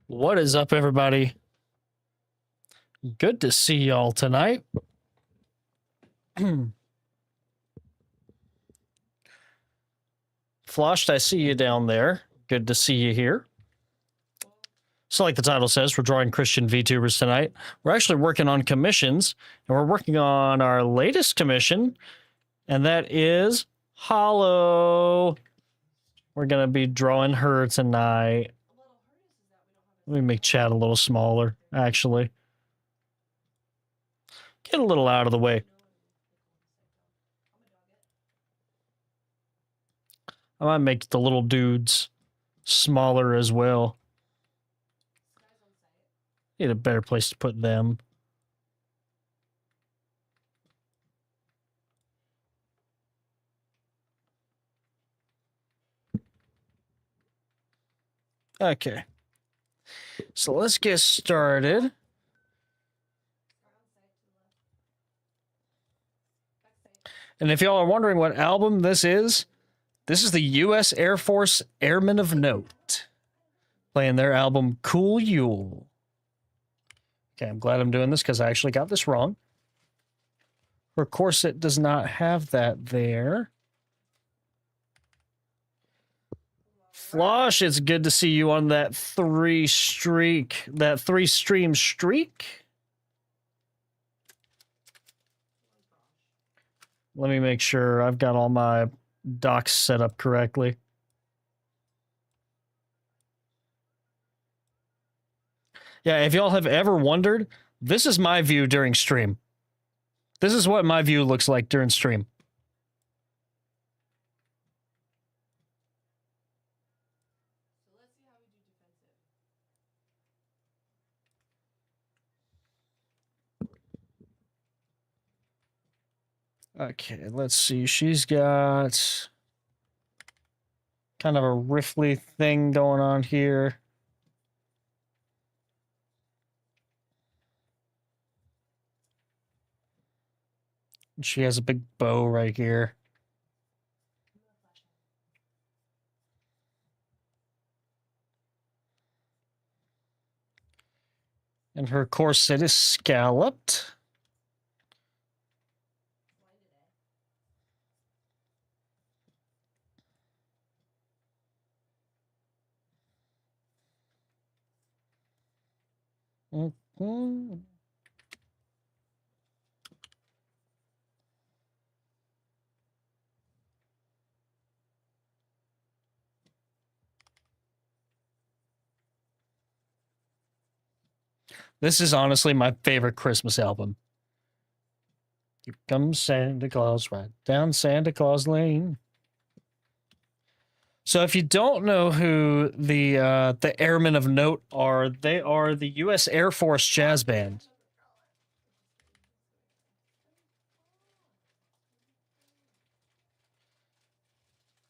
What is up, everybody? Good to see y'all tonight. Floshed, I see you down there. Good to see you here. So, like the title says, we're drawing Christian VTubers tonight. We're actually working on commissions, and we're working on our latest commission, and that is Hollow. We're going to be drawing her tonight. Let me make chat a little smaller, actually. Get a little out of the way. I might make the little dudes smaller as well. Need a better place to put them. Okay. So let's get started. And if y'all are wondering what album this is the U.S. Air Force Airmen of Note playing their album Cool Yule. Okay, I'm glad I'm doing this because I actually got this wrong. Her corset does not have that there. Flosh, it's good to see you on that 3-stream streak. Let me make sure I've got all my docs set up correctly. Yeah, if y'all have ever wondered, this is my view during stream. This is what my view looks like during stream. Okay, let's see. She's got kind of a riffly thing going on here. She has a big bow right here. And her corset is scalloped. Mm-hmm. This is honestly my favorite Christmas album. Here comes Santa Claus right down Santa Claus Lane. So if you don't know who the Airmen of Note are, they are the U.S. Air Force jazz band.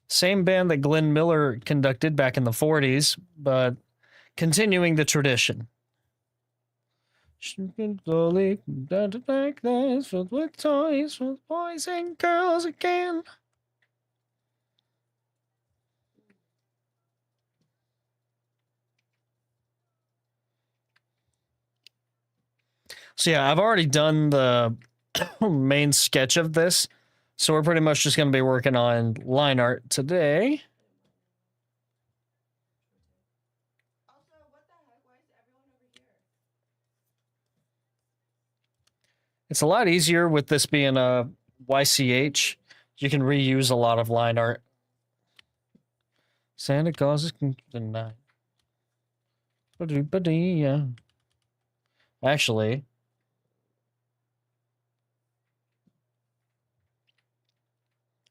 Same band that Glenn Miller conducted back in the 40s, but continuing the tradition. Slowly like this, filled with toys for boys and girls again. So yeah, I've already done the main sketch of this, so we're pretty much just going to be working on line art today. It's a lot easier with this being a YCH. You can reuse a lot of line art. Santa Claus is tonight. Actually,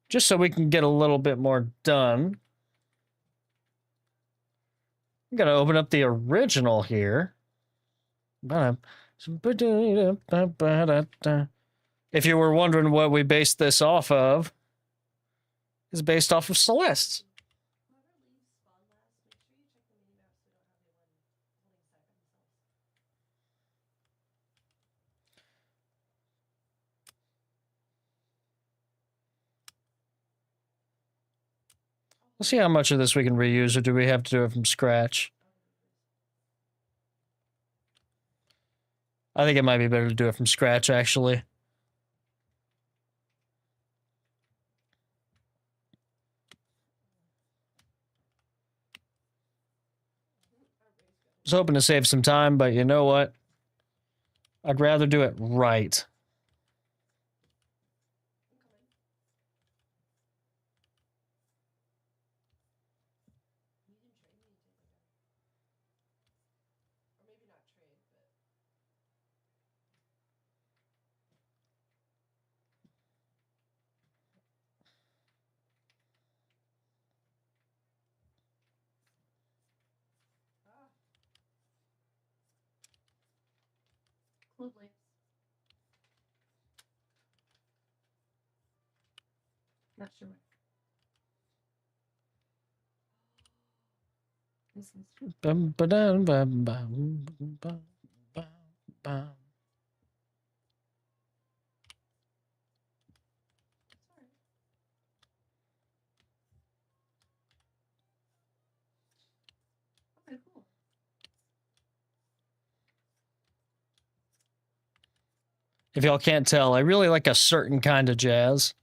just so we can get a little bit more done, I'm going to open up the original here. If you were wondering what we based this off of, it's based off of Celeste. Let's see how much of this we can reuse, or do we have to do it from scratch? I think it might be better to do it from scratch, actually. I was hoping to save some time, but you know what? I'd rather do it right. Not sure. Bum, ba-dum, bum, bum, bum, bum, bum. Okay, cool. If y'all can't tell, I really like a certain kind of jazz.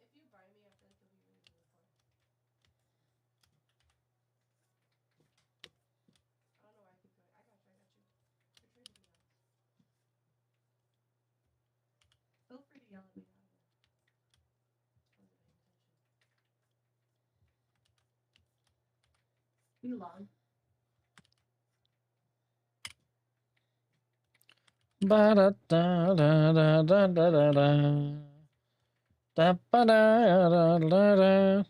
If you buy me, I feel like you'll be really, really fun. I don't know why I keep going. I got you. You're trying to be honest. Feel free to yell at me. I don't know. Wasn't my intention. You long? Ba da da da da da da da da. Da ba da da da da.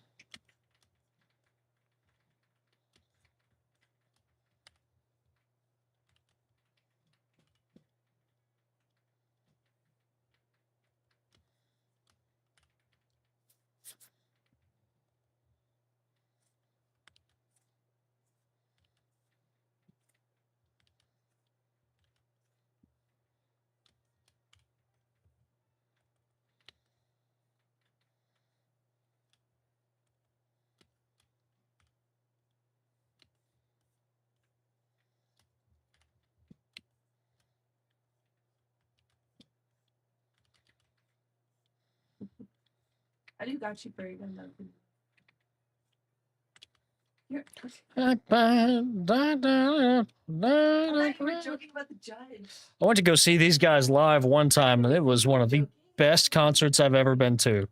I do got you for even though. You're, Da da da da I thought you were da. joking about the judge. I went to go see these guys live one time, and it was one of the best concerts I've ever been to.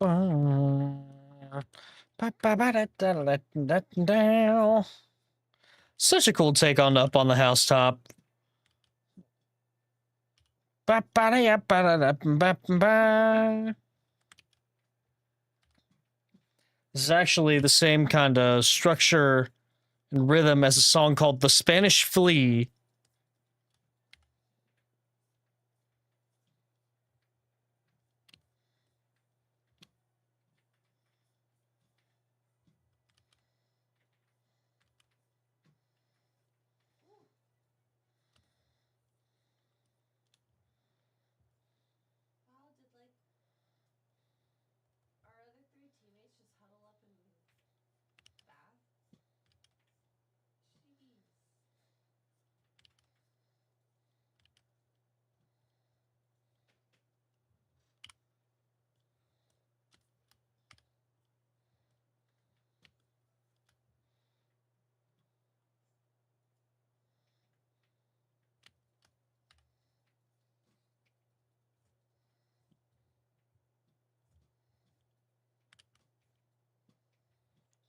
Oh no, poor Chloe. Because you're him. Such a cool take on Up on the Housetop. This is actually the same kind of structure and rhythm as a song called The Spanish Flea.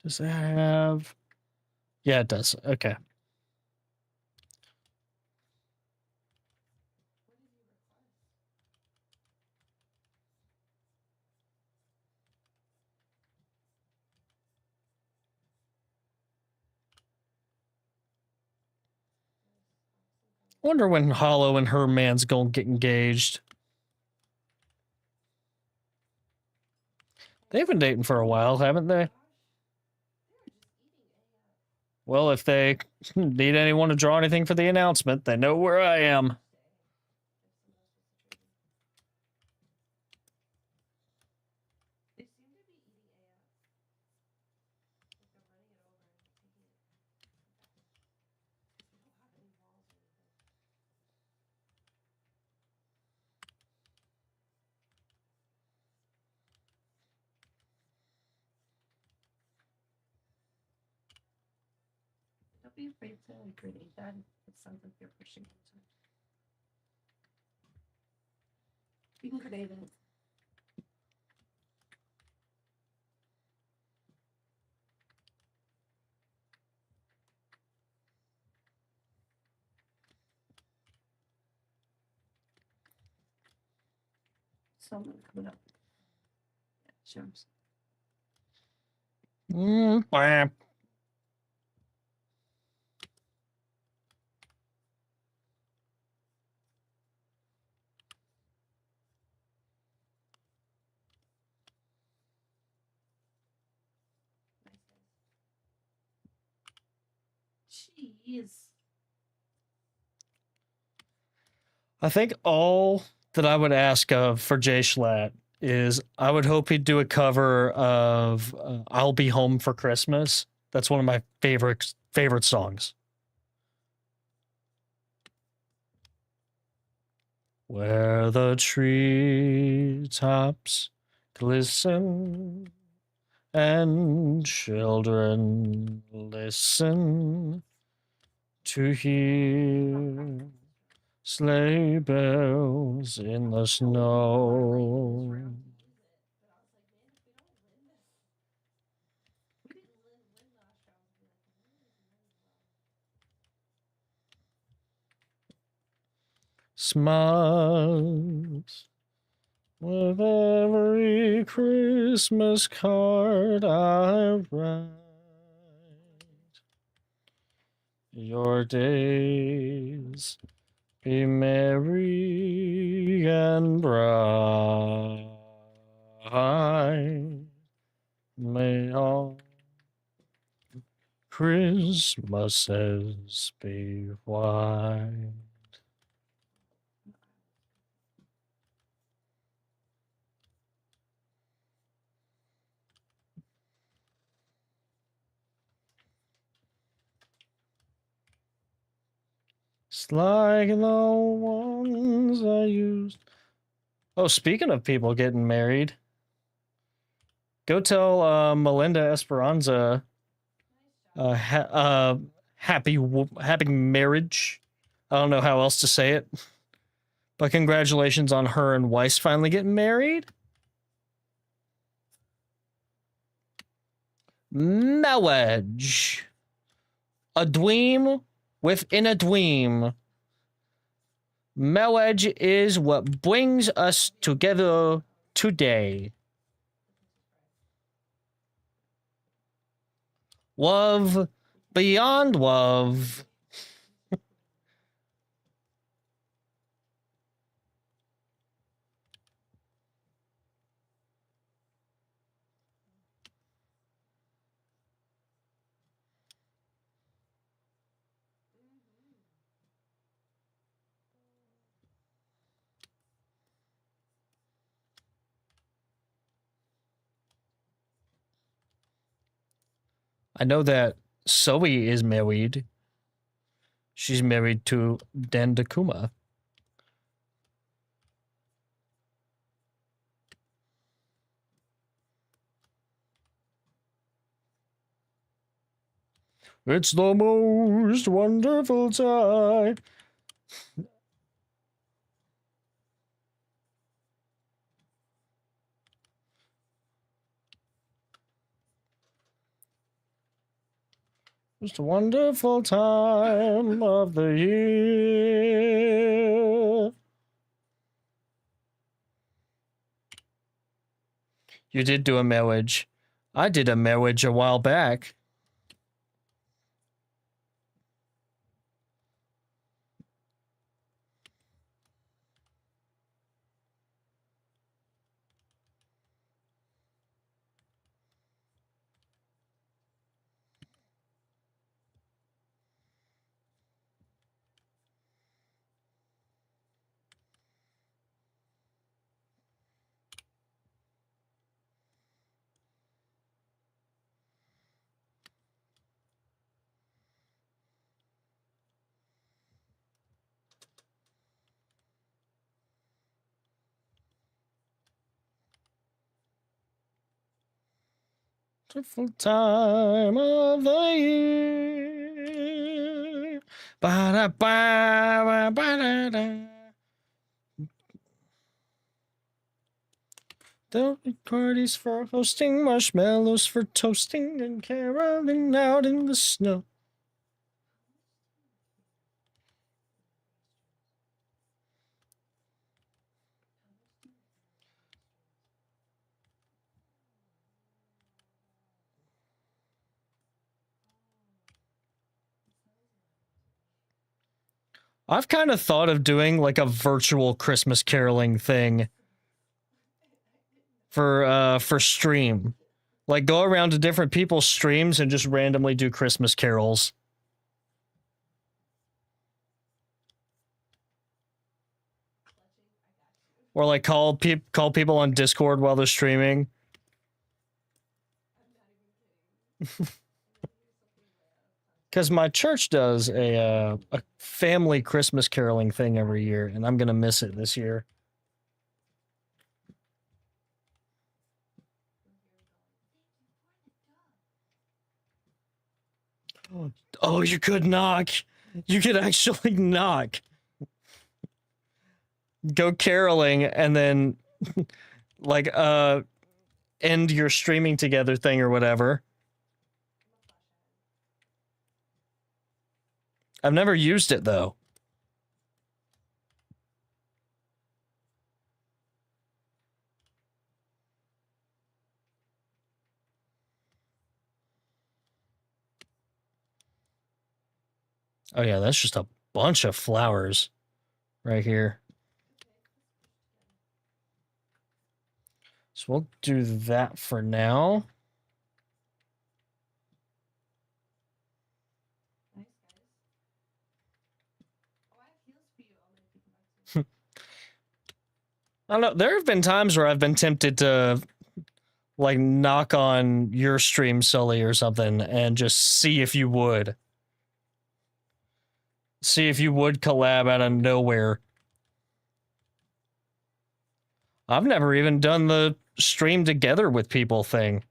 Does it have? Yeah, it does. Okay. Wonder when Hollow and her man's gonna get engaged. They've been dating for a while, haven't they? Well, if they need anyone to draw anything for the announcement, they know where I am. They seem to be eating AF. Like they're running it over and taking it. We don't have any walls or anything. Don't be afraid to grenade that. It sounds like you're pushing into it. You can grenade it. Someone coming up. Yeah, jumps. Bam. Jeez. I think all that I would ask of for Jay Schlatt is I would hope he'd do a cover of "I'll Be Home for Christmas." That's one of my favorite songs. Where the treetops glisten and children listen to hear sleigh bells in the snow. Smiles with every Christmas card I write. Your days be merry and bright. May all Christmases be white. It's like the ones I used. Oh, speaking of people getting married, go tell Melinda Esperanza happy marriage. I don't know how else to say it, but congratulations on her and Weiss finally getting married. Marriage. A dream within a dream. Marriage is what brings us together today. Love beyond love. I know that Zoe is married. She's married to Dan Dakuma. It's the most wonderful time. Just a wonderful time of the year. You did do a marriage. I did a marriage a while back. Wonderful time of the year. Ba-da-ba, ba-da-da. There'll be parties for hosting, marshmallows for toasting, and caroling out in the snow. I've kind of thought of doing like a virtual Christmas caroling thing for stream. Like go around to different people's streams and just randomly do Christmas carols. Or like call people on Discord while they're streaming. Because my church does a family Christmas caroling thing every year, and I'm gonna miss it this year. Oh, you could knock. You could actually knock. Go caroling and then like end your streaming together thing or whatever. I've never used it though. Oh yeah, that's just a bunch of flowers right here. So we'll do that for now. Nice, guys. Oh, I have heals for you. I'm gonna come back to. I don't know. There have been times where I've been tempted to like knock on your stream, Sully, or something, and just see if you would. See if you would collab out of nowhere. I've never even done the stream together with people thing.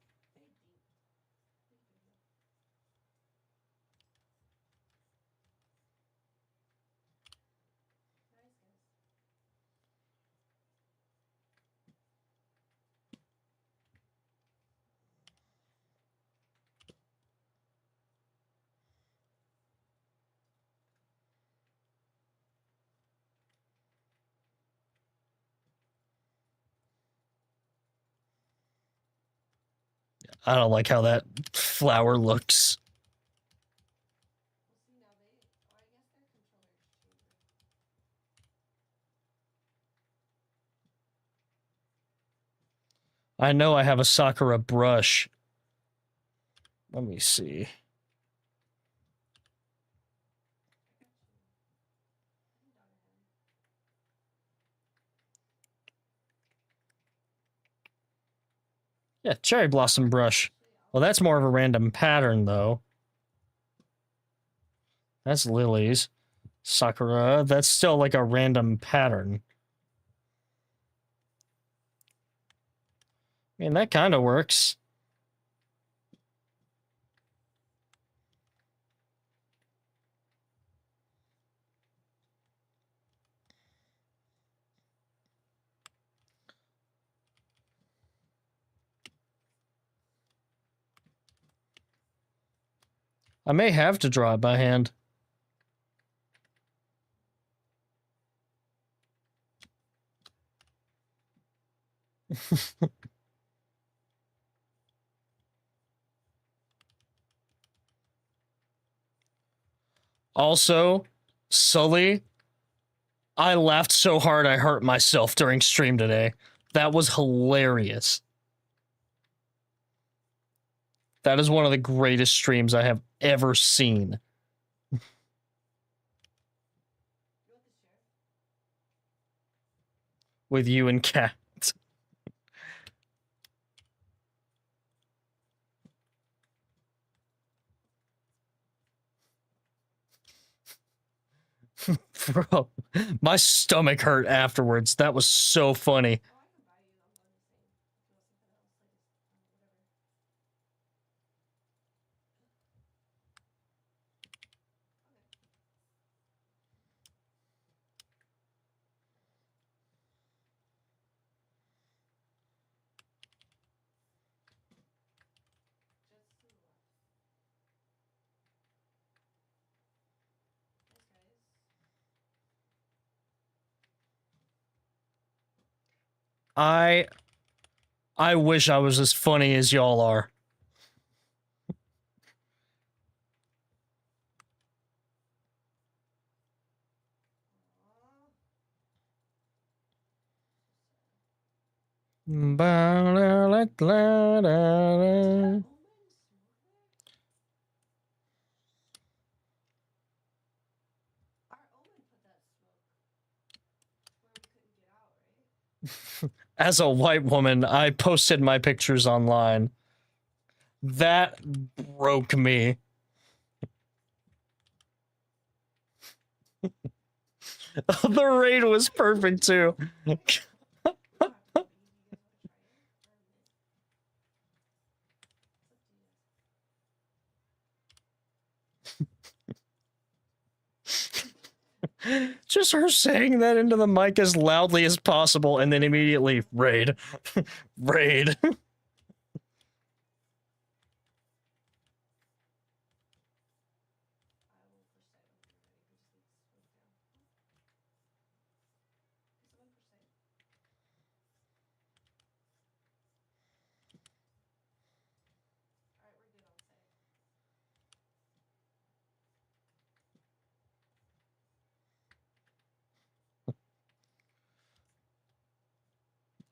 I don't like how that flower looks. We'll see now. They. Oh, I guess their controllers changed. I know I have a Sakura brush. Let me see. Yeah, cherry blossom brush. Well, that's more of a random pattern, though. That's lilies. Sakura, that's still like a random pattern. I mean, that kind of works. I may have to draw it by hand. Also, Sully, I laughed so hard I hurt myself during stream today. That was hilarious. That is one of the greatest streams I have ever seen. With you and Kat. Bro, my stomach hurt afterwards. That was so funny. I wish I was as funny as y'all are. As a white woman, I posted my pictures online. That broke me. The raid was perfect too. Just her saying that into the mic as loudly as possible and then immediately raid. Raid.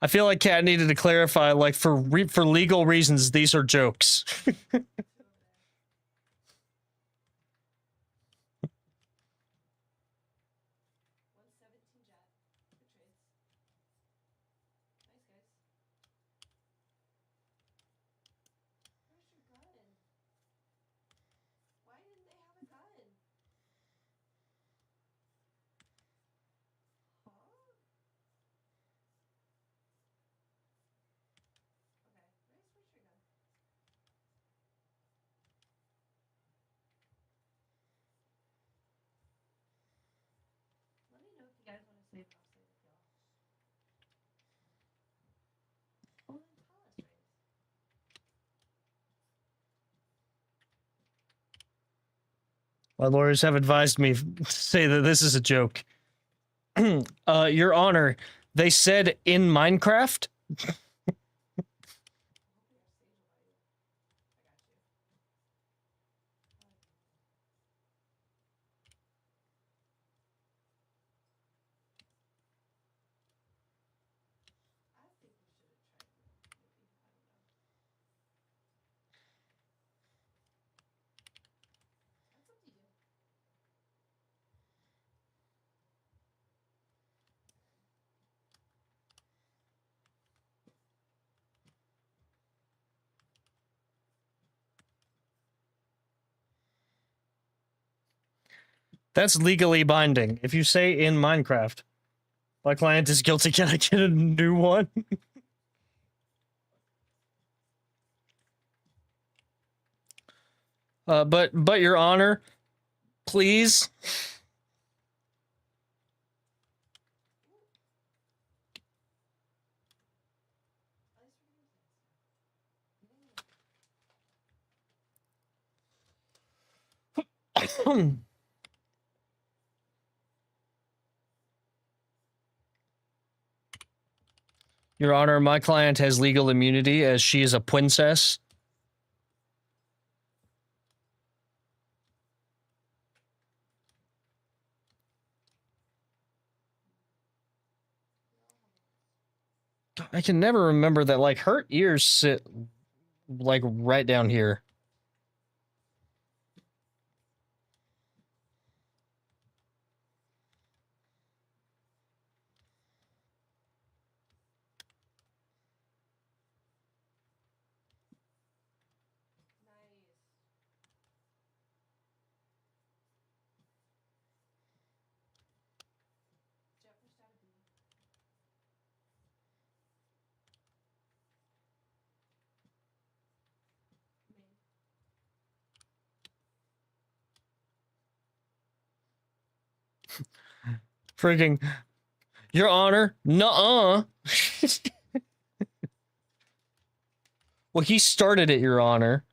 I feel like Kat needed to clarify, like, for legal reasons, these are jokes. My lawyers have advised me to say that this is a joke. Your Honor, they said in Minecraft? That's legally binding. If you say in Minecraft, my client is guilty, can I get a new one? But Your Honor, please. Your Honor, my client has legal immunity as she is a princess. I can never remember that, like, her ears sit, like, right down here. Freaking, Your Honor, nuh-uh. Well, he started it, Your Honor.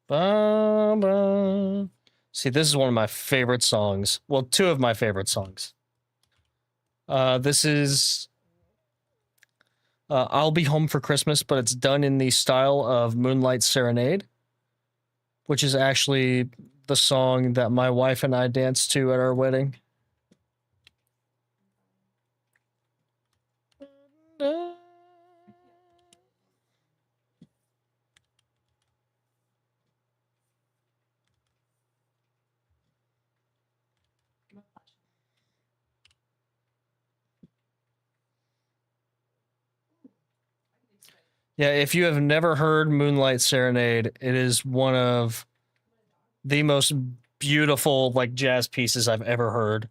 Ba-ba. See, this is one of my favorite songs. Well, two of my favorite songs. This is I'll Be Home for Christmas, but it's done in the style of Moonlight Serenade, which is actually the song that my wife and I danced to at our wedding. Yeah, if you have never heard Moonlight Serenade, it is one of the most beautiful, like, jazz pieces I've ever heard.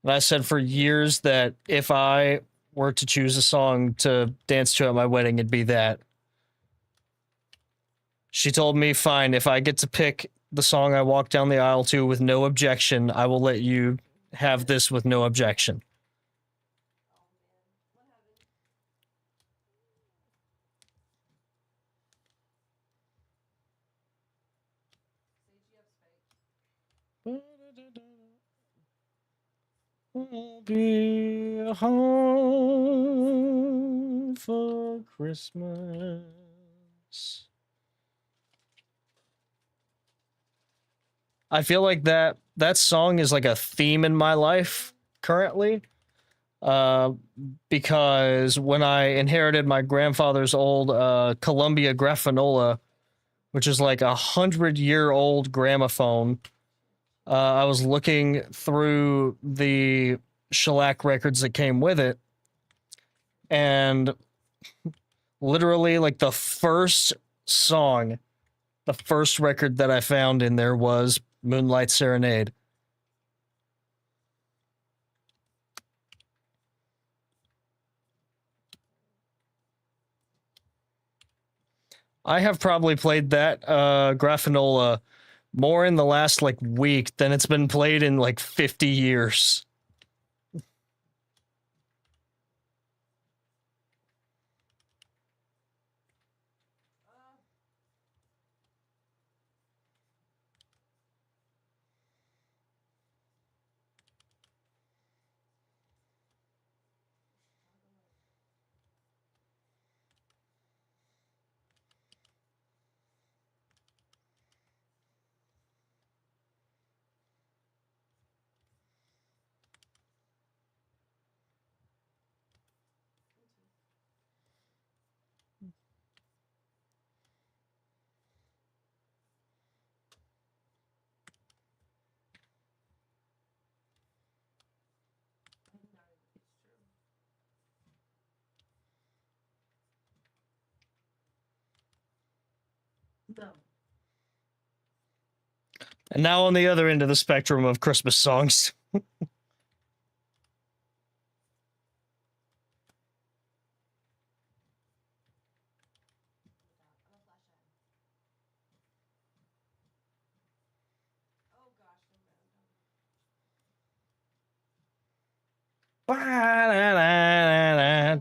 And I said for years that if I were to choose a song to dance to at my wedding, it'd be that. She told me, fine, if I get to pick the song I walk down the aisle to with no objection, I will let you have this with no objection. We'll be home for Christmas. I feel like that song is like a theme in my life currently. Because when I inherited my grandfather's old Columbia Graffinola, which is like 100-year-old gramophone, I was looking through the shellac records that came with it, and literally, like, the first song, the first record that I found in there was Moonlight Serenade. I have probably played that Graffinola more in the last, like, week than it's been played in, like, 50 years. No. And now on the other end of the spectrum of Christmas songs. Ba-da-da-da-da.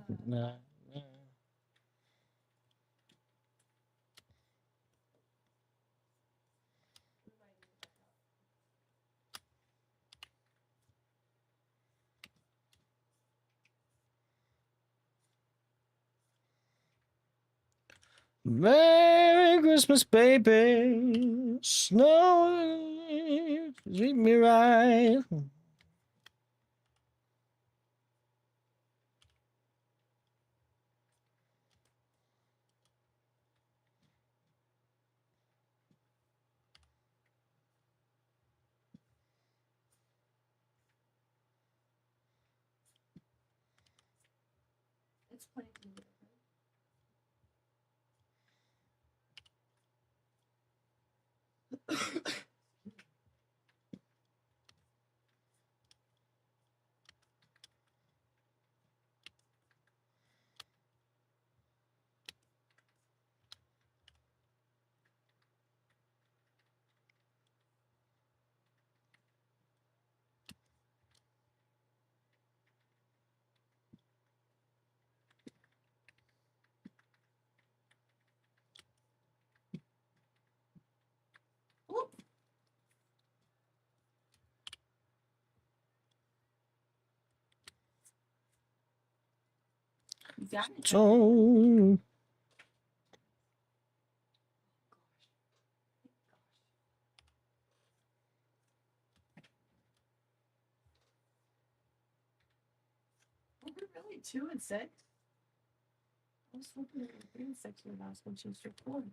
Merry Christmas, baby. Snow, treat me right. It's playing different. Oop. You got it. So, Were we really 2 and 6? I was looking at the 3 and 6 when I was when she was recording.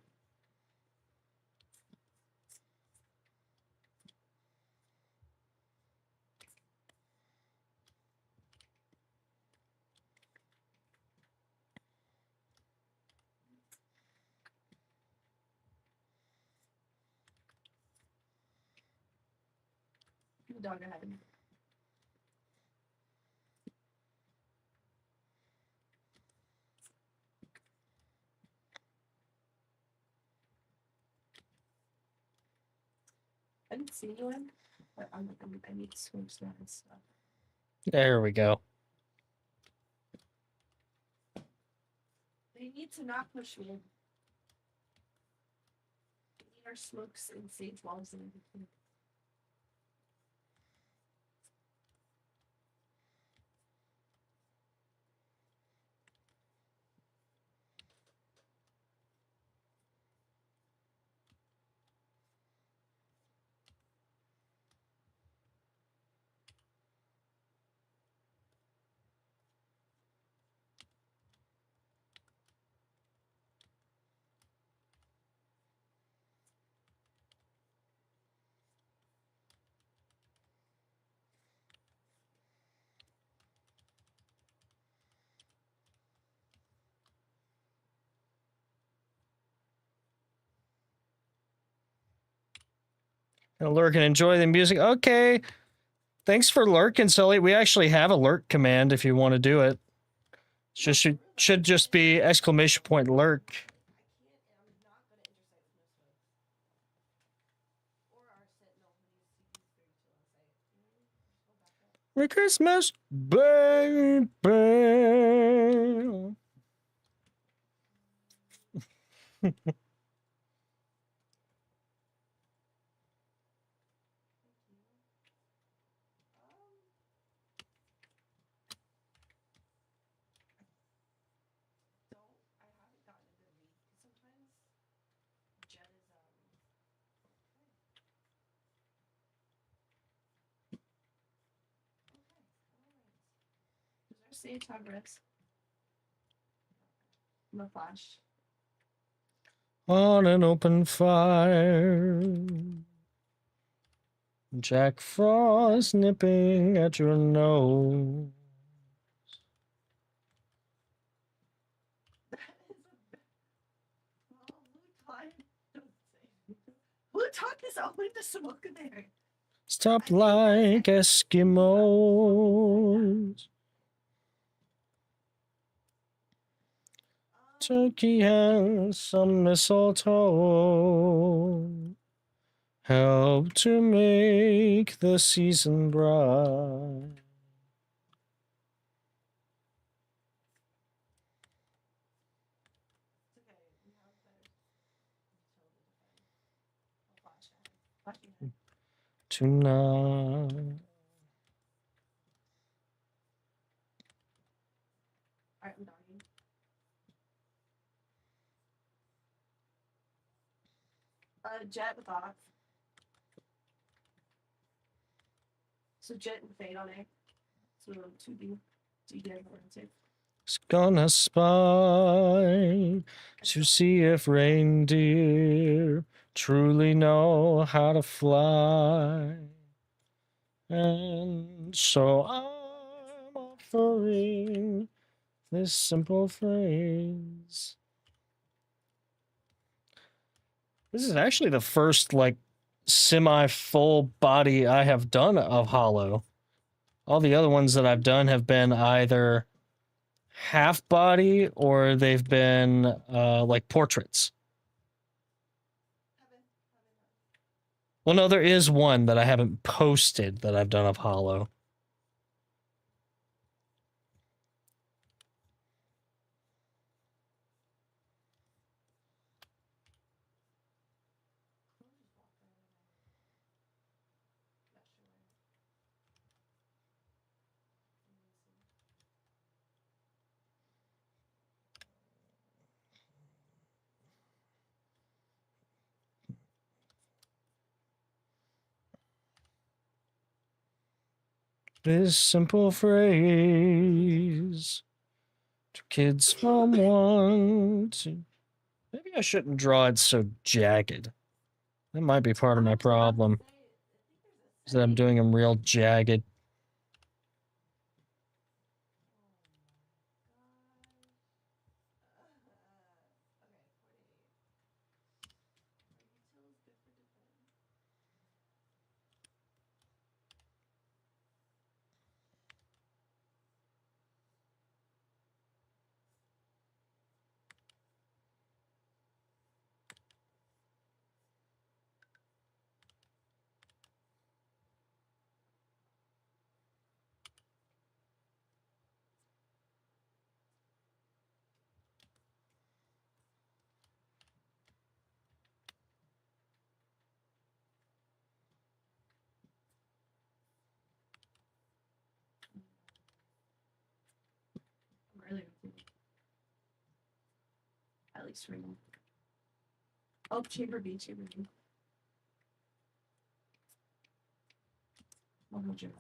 The dog ahead of me. I didn't see anyone, but I need to switch that and stuff. there we go. They need to not push me. We need our smokes and sage walls and everything. Lurk and enjoy the music. Okay. Thanks for lurking, Sully. We actually have a lurk command if you want to do it. Should just be exclamation point lurk. I can't, and I'm not gonna intersect with no smoke. Or our sentinel who needs to use 32 on site. Go back up. Merry Christmas, baby. I haven't gotten a good read. Sometimes Jen is okay. Is there sage progress? No flash. On an open fire. Jack Frost nipping at your nose. Who taught this out with the smoke in there? Stop like Eskimos. Turkey has some mistletoe. Help to make the season bright. tonight. Alright, I'm dying. Jet with off. So Jet and Fade on A. So 2D. Do you get it? It's gonna spy to see if reindeer truly know how to fly. And so I'm offering this simple phrase. This is actually the first like semi full body I have done of Hollow. All the other ones that I've done have been either half body or they've been like portraits. Well, no, there is one that I haven't posted that I've done of Hollow. This simple phrase to kids from 1 to... Maybe I shouldn't draw it so jagged. That might be part of my problem. Is that I'm doing them real jagged. Really? At least ring. Oh, chamber B, chamber B. 100.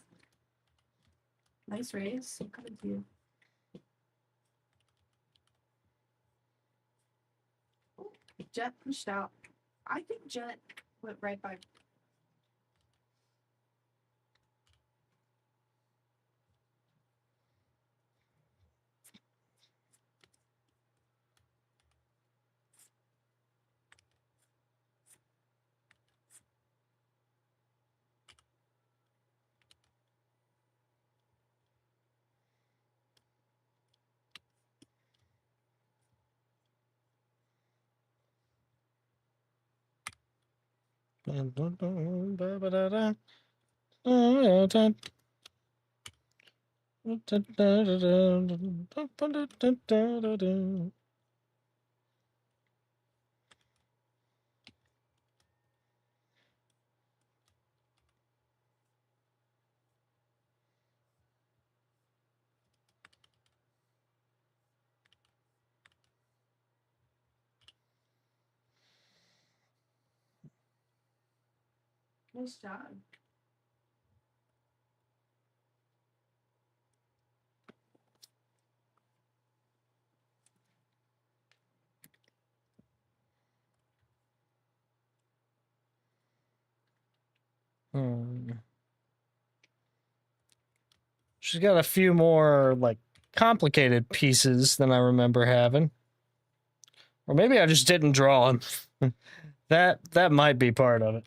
Nice raise. I'm coming to you. Oh, Jet pushed out. I think Jet went right by. Nice job. She's got a few more like complicated pieces than I remember having. Or maybe I just didn't draw them. That might be part of it.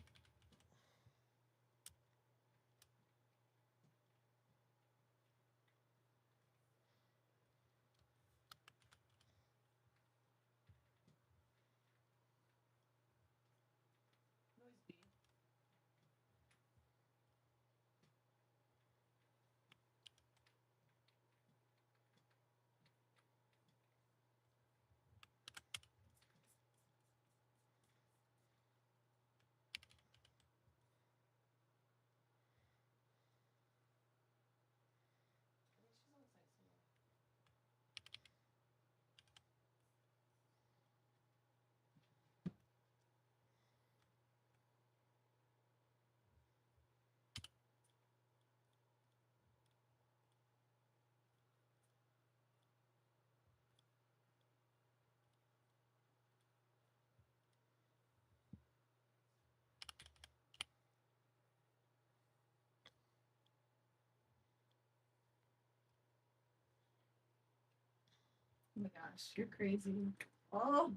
Oh my gosh, you're crazy. Oh,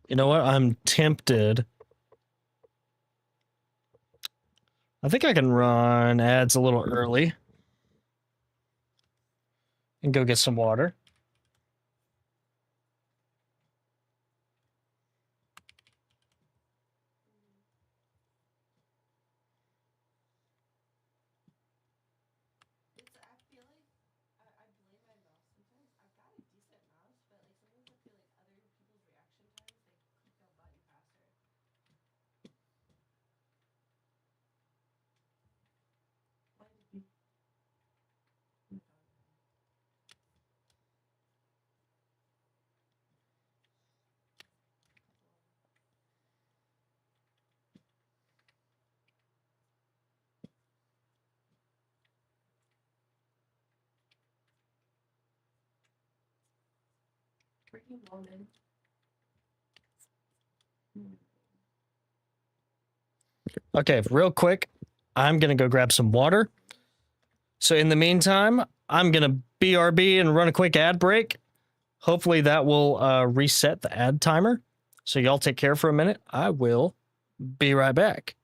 You know what? I'm tempted. I think I can run ads a little early and go get some water. it's. I feel like I blame my mouse sometimes. I've got a decent mouse, but like sometimes I feel like other people's reaction times they click a button faster. Why did you? Pretty woman. Okay, real quick, I'm gonna go grab some water. So in the meantime, I'm gonna BRB and run a quick ad break. Hopefully that will reset the ad timer. So y'all take care for a minute. I will be right back.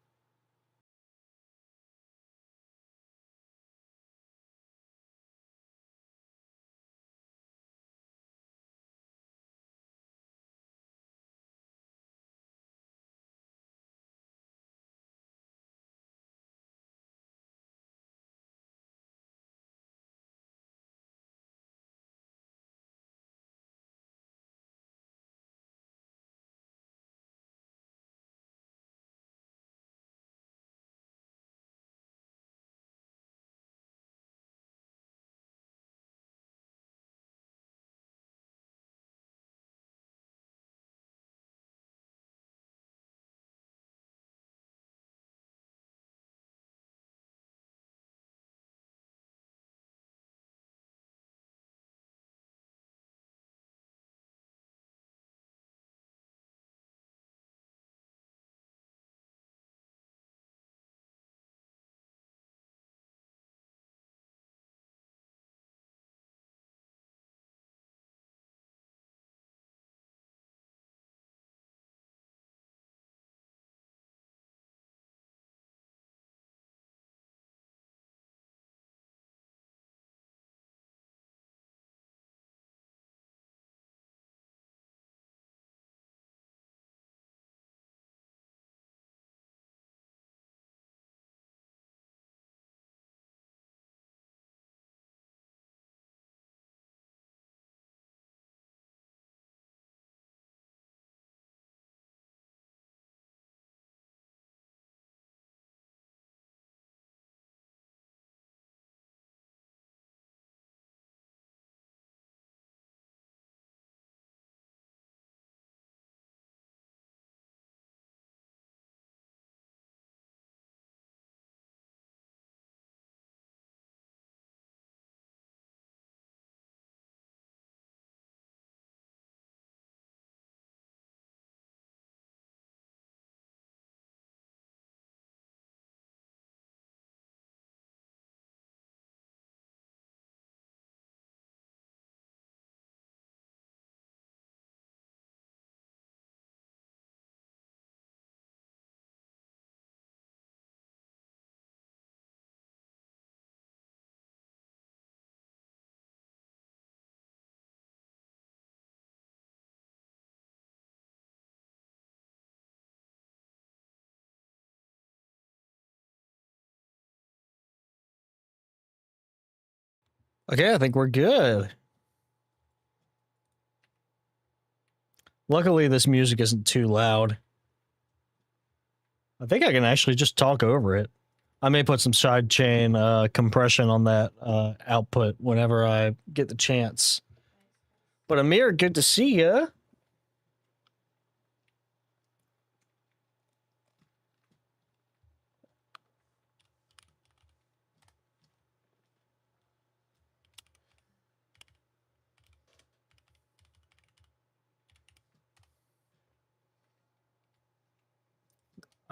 Okay, I think we're good. Luckily, this music isn't too loud. I think I can actually just talk over it. I may put some sidechain compression on that output whenever I get the chance. But Amir, good to see you.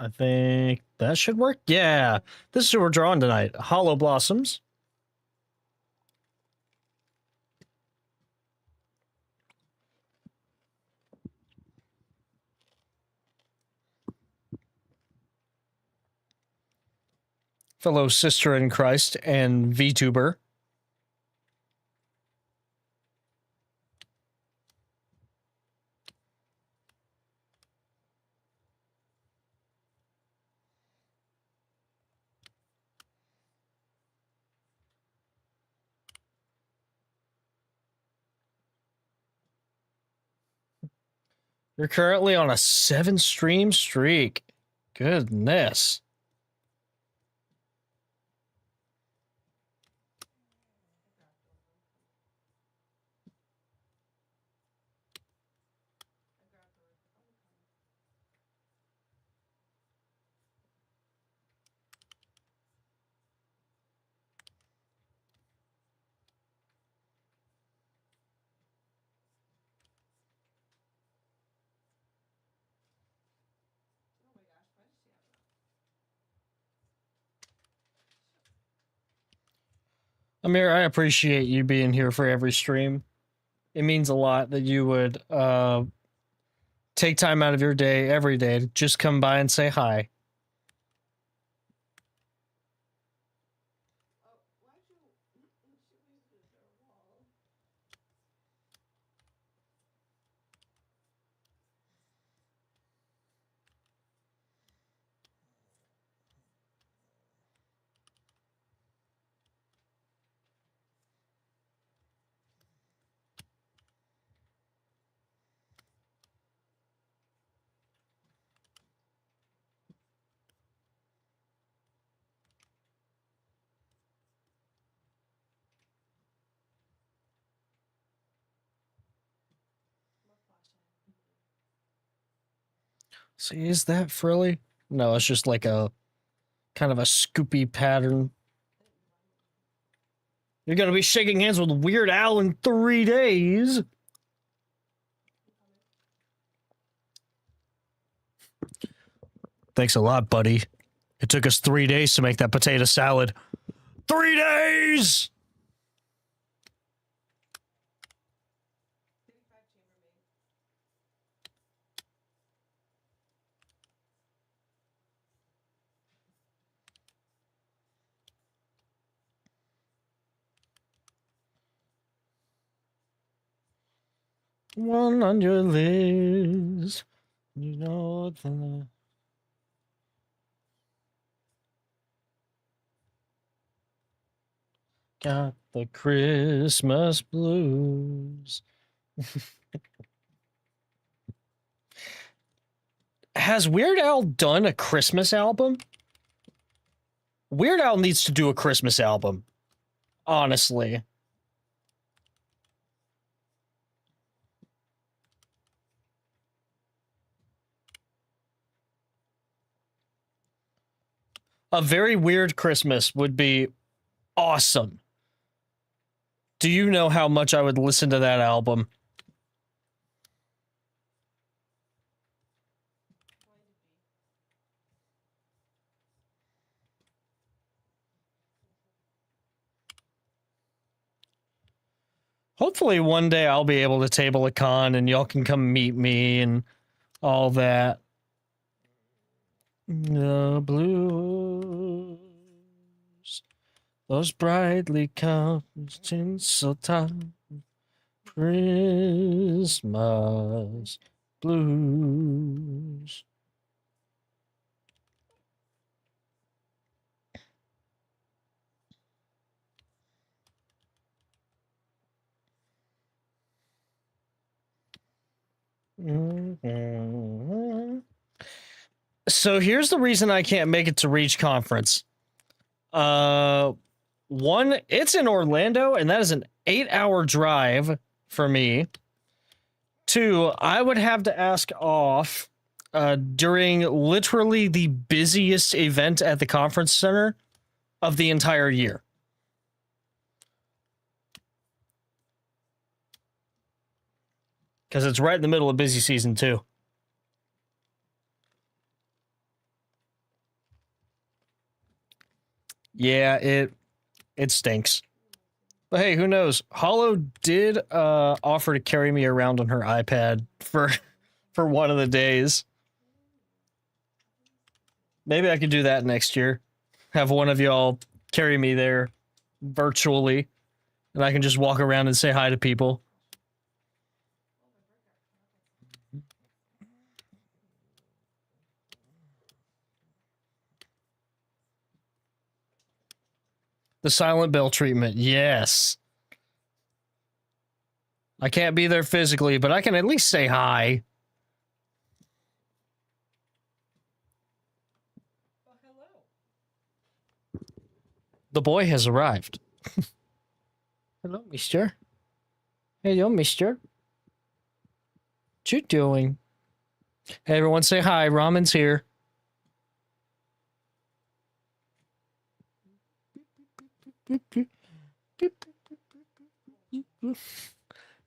I think that should work. Yeah, this is who we're drawing tonight. Hollow Blossoms. fellow sister in Christ and VTuber. You're currently on a 7-stream streak. Goodness. Oh my gosh, why does she have it up? Amir, I appreciate you being here for every stream. It means a lot that you would take time out of your day every day to just come by and say hi. Oh, why'd you? She wasted their wall. See, is that frilly? No, it's just like a kind of a scoopy pattern. You're going to be shaking hands with Weird Al in 3 days. Thanks a lot, buddy. It took us 3 days to make that potato salad. 3 days! 35 chambermaid. One on your list. You know the... Got the Christmas blues. Has Weird Al done a Christmas album? Weird Al needs to do a Christmas album. Honestly. A Very Weird Christmas would be awesome. Do you know how much I would listen to that album? Going to be. Hopefully one day I'll be able to table a con and y'all can come meet me and all that. The blues, those brightly colored tinseltown Christmas blues. So here's the reason I can't make it to Reach Conference. One, it's in Orlando, and that is an 8-hour drive for me. Two, I would have to ask off during literally the busiest event at the conference center of the entire year. Because it's right in the middle of busy season, too. Yeah, it stinks. But hey, who knows? Hollow did offer to carry me around on her iPad for one of the days. Maybe I could do that next year. Have one of y'all carry me there virtually, and I can just walk around and say hi to people. The Silent Bell treatment, yes. I can't be there physically, but I can at least say hi. Well, hello. The boy has arrived. Hello, mister. Hello, mister. What you doing? Hey, everyone say hi. Ramen's here.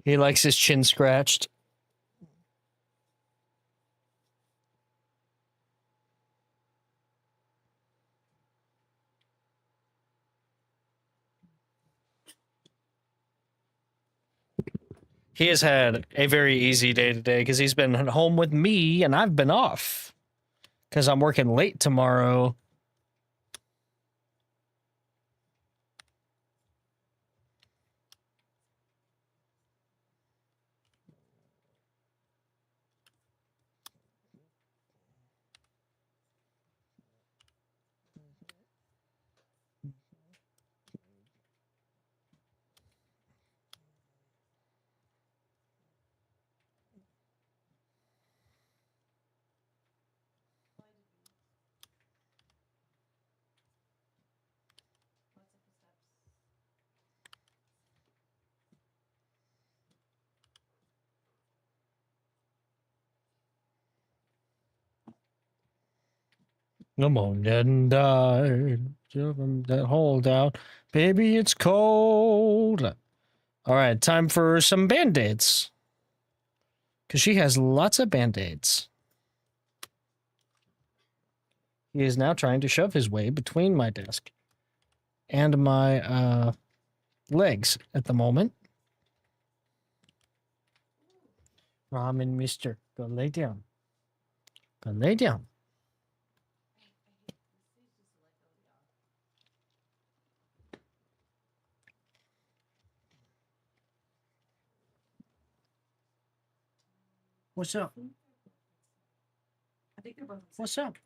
He likes his chin scratched. He has had a very easy day today because he's been at home with me and I've been off because I'm working late tomorrow. Lots of steps. Come on, dead and died. That hole down. Baby, it's cold. All right, time for some band-aids. Because she has lots of band-aids. He is now trying to shove his way between my desk and my legs at the moment. Ramen, mister. Go lay down. Go lay down. I hate this. These just let go of the What's up? I think they're both. What's up?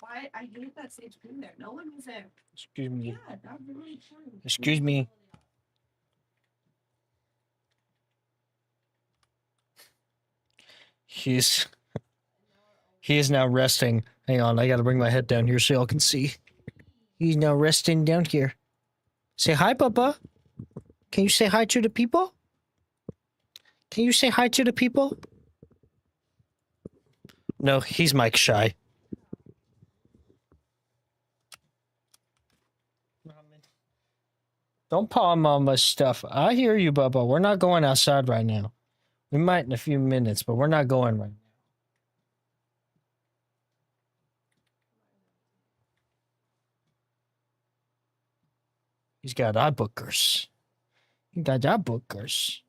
Why? I hate that stage being there. No one was there. Excuse me. Yeah, not really true. Excuse me. He is now resting. Hang on, I gotta bring my head down here so y'all can see. He's now resting down here. Say hi, Papa. Can you say hi to the people? Can you say hi to the people? No, he's mic shy. Don't paw Mama's stuff. I hear you, Bubba. We're not going outside right now. We might in a few minutes, but we're not going right now. He's got eye bookers. He got eye bookers.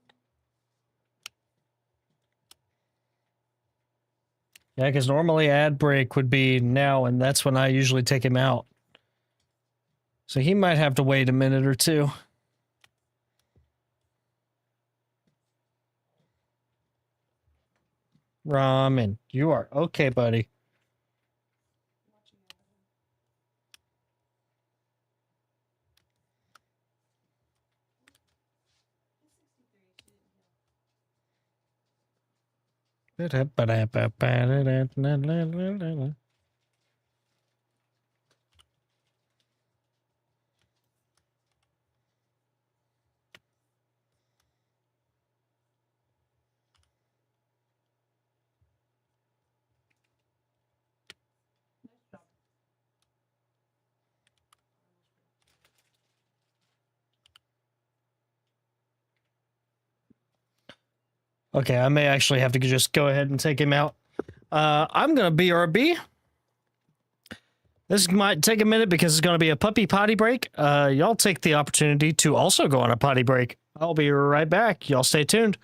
Yeah, because normally ad break would be now, and that's when I usually take him out. So he might have to wait a minute or two. Ramen, you are okay, buddy. Okay, I may actually have to just go ahead and take him out. I'm gonna BRB. This might take a minute because it's going to be a puppy potty break. Y'all take the opportunity to also go on a potty break. I'll be right back. Y'all stay tuned.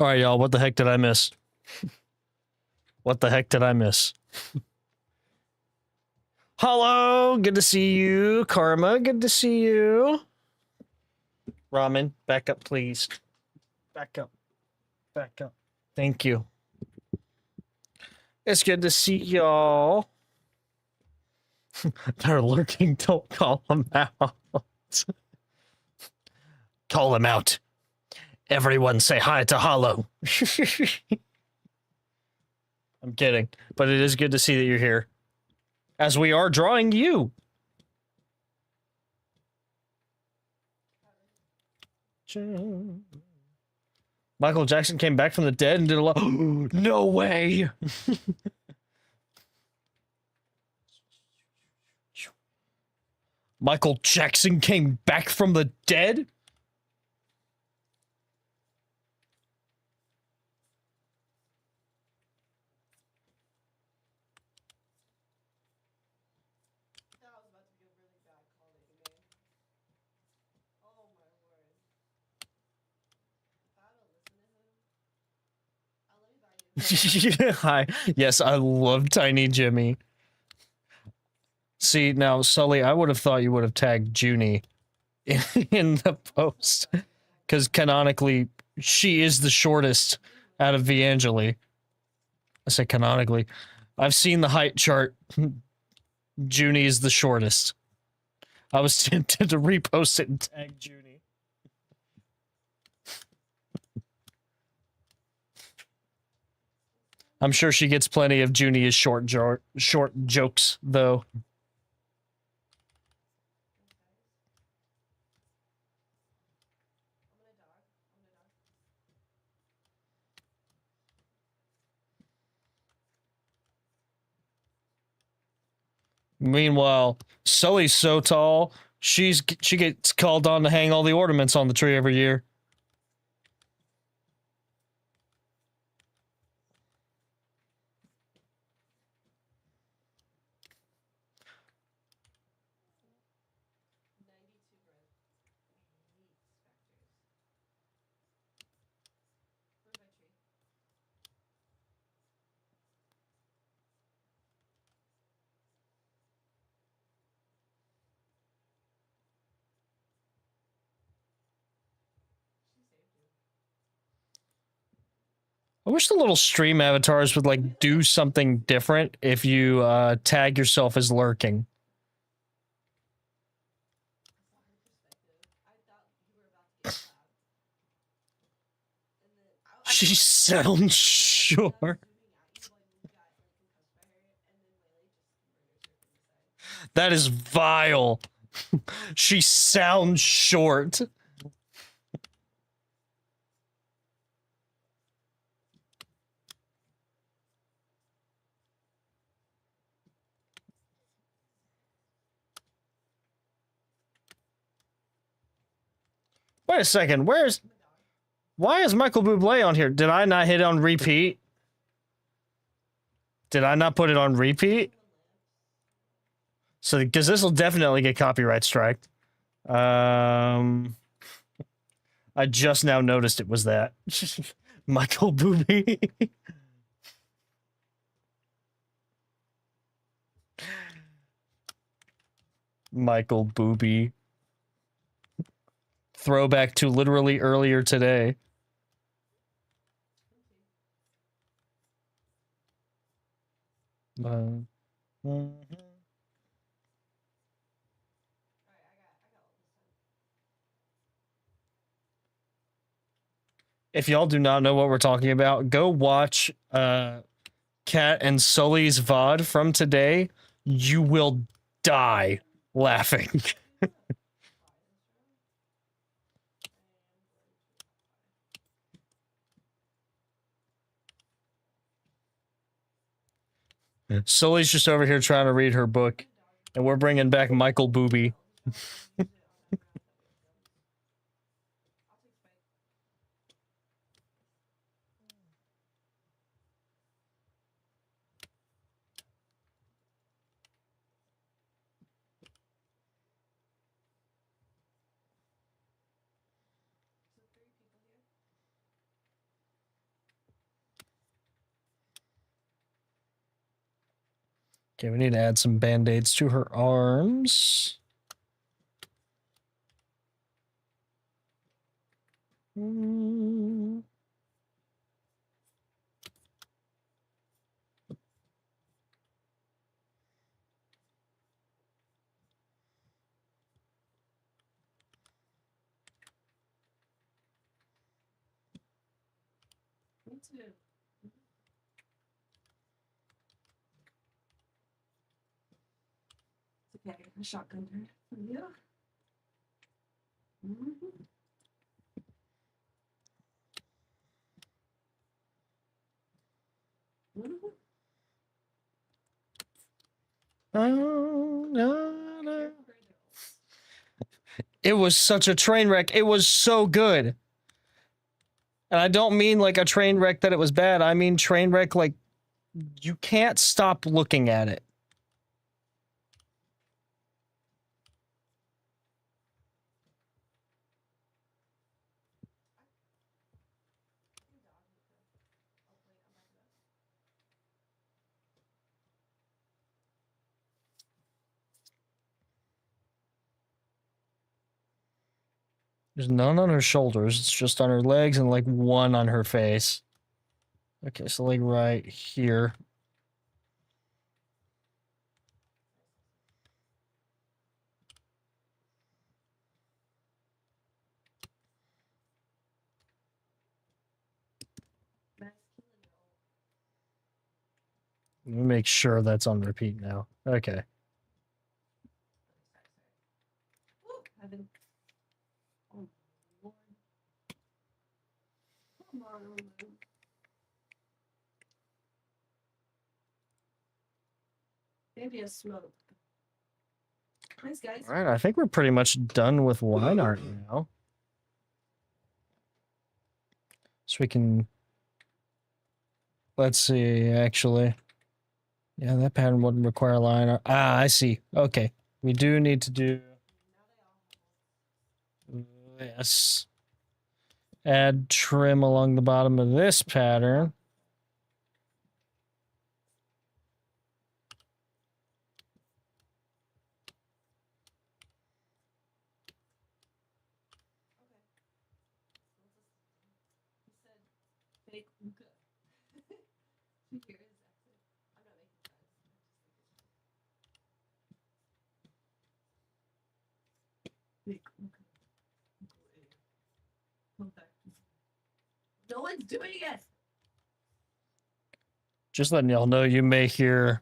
All right, y'all. What the heck did I miss? What the heck did I miss? Hello, good to see you. Karma, good to see you. Ramen, back up, please. Back up. Back up. Thank you. It's good to see y'all. They're lurking. Don't call them out. Call them out. Everyone say hi to Hollow. I'm kidding, but it is good to see that you're here. As we are drawing you. Michael Jackson came back from the dead and did a lot. No way. Michael Jackson came back from the dead? That was about to be a really bad call that you made. Oh my word. If I don't listen to him, I love you. Hi. Yes, I love Tiny Jimmy. See, now, Sully, I would have thought you would have tagged Junie in the post. Because canonically, she is the shortest out of Viangeli. I say canonically. I've seen the height chart. Junie is the shortest. I was tempted to repost it and tag Junie. I'm sure she gets plenty of Junie's short jokes, though. Meanwhile, Sully's so tall, she gets called on to hang all the ornaments on the tree every year. I wish the little stream avatars would like do something different if you tag yourself as lurking. She sounds short. That is vile. She sounds short. Wait a second. Why is Michael Bublé on here? Did I not hit on repeat? Did I not put it on repeat? So, because this will definitely get copyright striked. I just now noticed it was that. Michael Booby. Michael Booby. Throwback to literally earlier today. If y'all do not know what we're talking about, go watch Cat and Sully's VOD from today. You will die laughing. Sully's just over here trying to read her book, and we're bringing back Michael Booby. Okay, we need to add some band-aids to her arms. Mm. Me too. It's okay. I shotgunned her. Yeah. Mm-hmm. Mm-hmm. Oh, no, no. It was such a train wreck. It was so good. And I don't mean like a train wreck that it was bad. I mean train wreck like you can't stop looking at it. There's none on her shoulders. It's just on her legs and like one on her face. Okay, so like right here. Let me make sure that's on repeat now. Okay. Heaven. Oh, Lord. Come on. Maybe a smoke. Nice, guys. All right, I think we're pretty much done with line art now. So we can... Let's see, actually. Yeah, that pattern wouldn't require line art. Ah, I see. Okay. We do need to do... Yes. Add trim along the bottom of this pattern. Fake hookah. Here is exit. I'm not making sense. Fake hookah. Come back. No one's doing it. Just letting y'all know, you may hear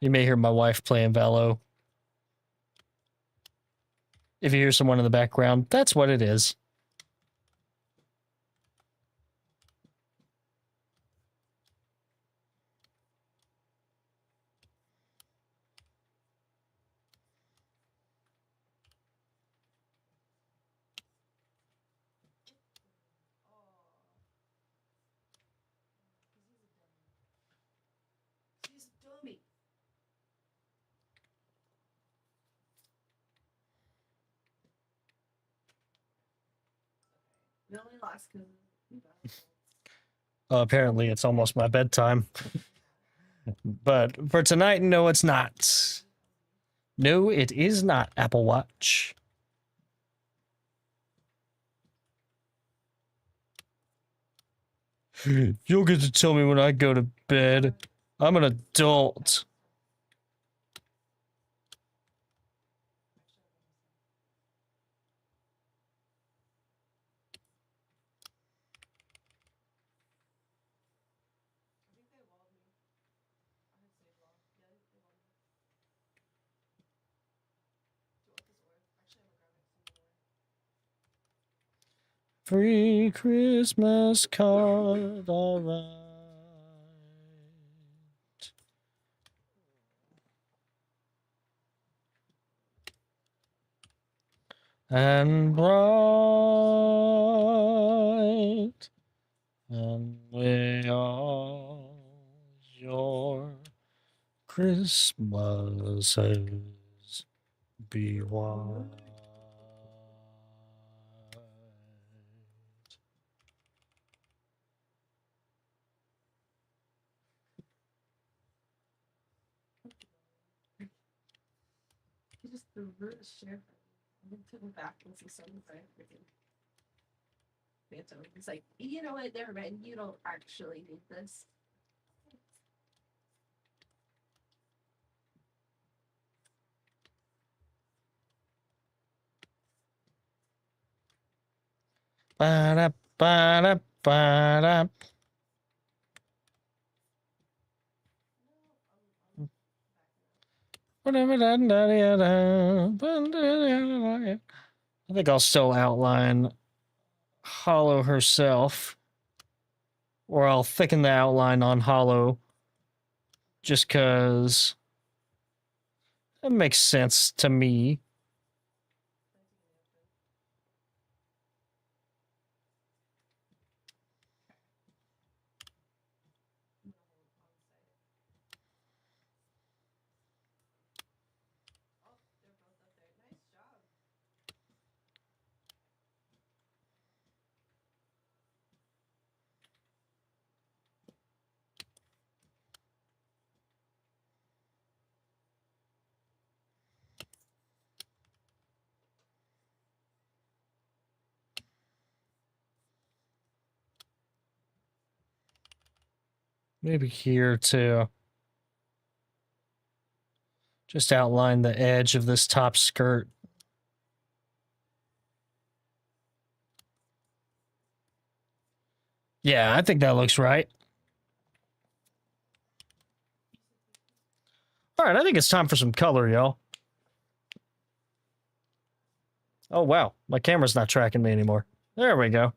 my wife playing Valo. If you hear someone in the background, that's what it is. She's a dummy. We only lost because Apparently, it's almost my bedtime. But for tonight, no, it's not. No, it is not Apple Watch. You'll get to tell me when I go to bed. I'm an adult. Free Christmas card, alright. And bright, and may all your Christmases be white. The root is share. I need to go back and see something by freaking Phantom. He's like, you know what? Never mind. You don't actually need this. Ba-da, ba-da, ba-da. I think I'll still outline Hollow herself, or I'll thicken the outline on Hollow just because it makes sense to me. Oh, they're both up there. Nice job. Maybe here too. Just outline the edge of this top skirt. Yeah, I think that looks right. All right, I think it's time for some color, y'all. Oh, wow. My camera's not tracking me anymore. There we go.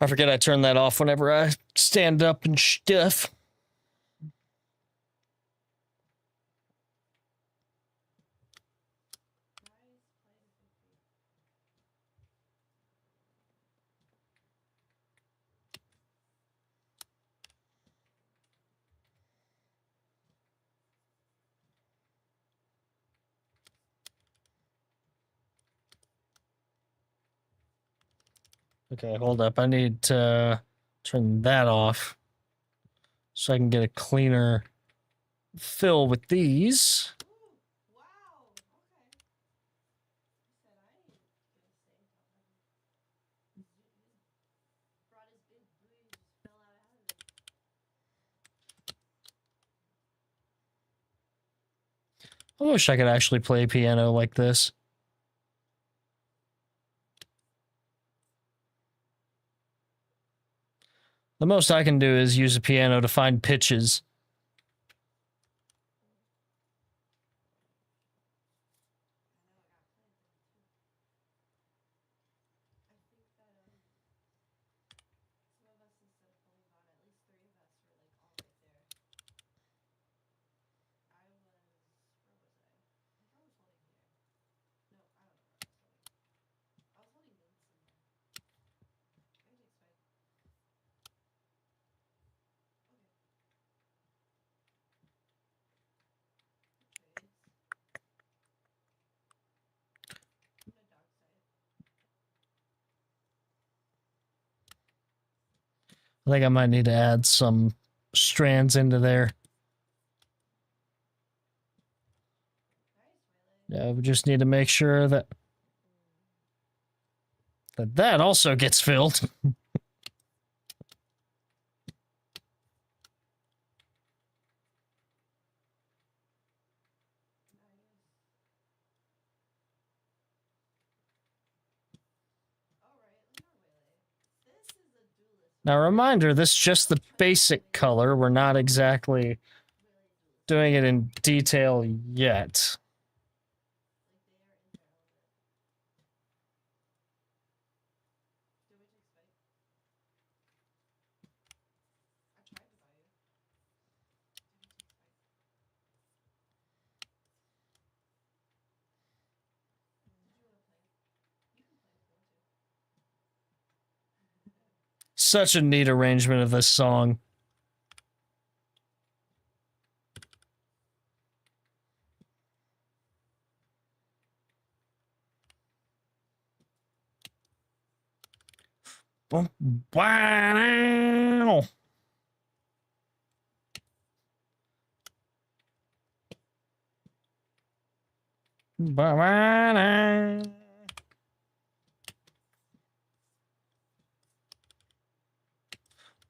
I forget I turn that off whenever I stand up and stuff. Nice play to 50. Okay, hold up. I need to turn that off so I can get a cleaner fill with these. Ooh, wow. Okay. He said I ain't gonna say how he brought his big booty and just fell out of it. I wish I could actually play piano like this. The most I can do is use a piano to find pitches. I think that some of us instead of holding on, at least three of us were like all right there. I was where was I? I think I was holding here. No, I don't know where I was holding. I was holding mid somewhere. Everything's fine. Okay. Trades. I'm gonna dog side. I think I might need to add some strands into there. Nice, Waylay. Yeah, we just need to make sure that that also gets filled. Nice. Alright, Leonor Waylay. This is a duelist. Now, reminder, this is just the basic color. We're not exactly Waylay duelist. doing it in detail yet. Like they are in their element. Do we take spike? I tried to buy you. Do we take spike? Did you wanna play? You can play if you want to. Such a neat arrangement of this song. Wow.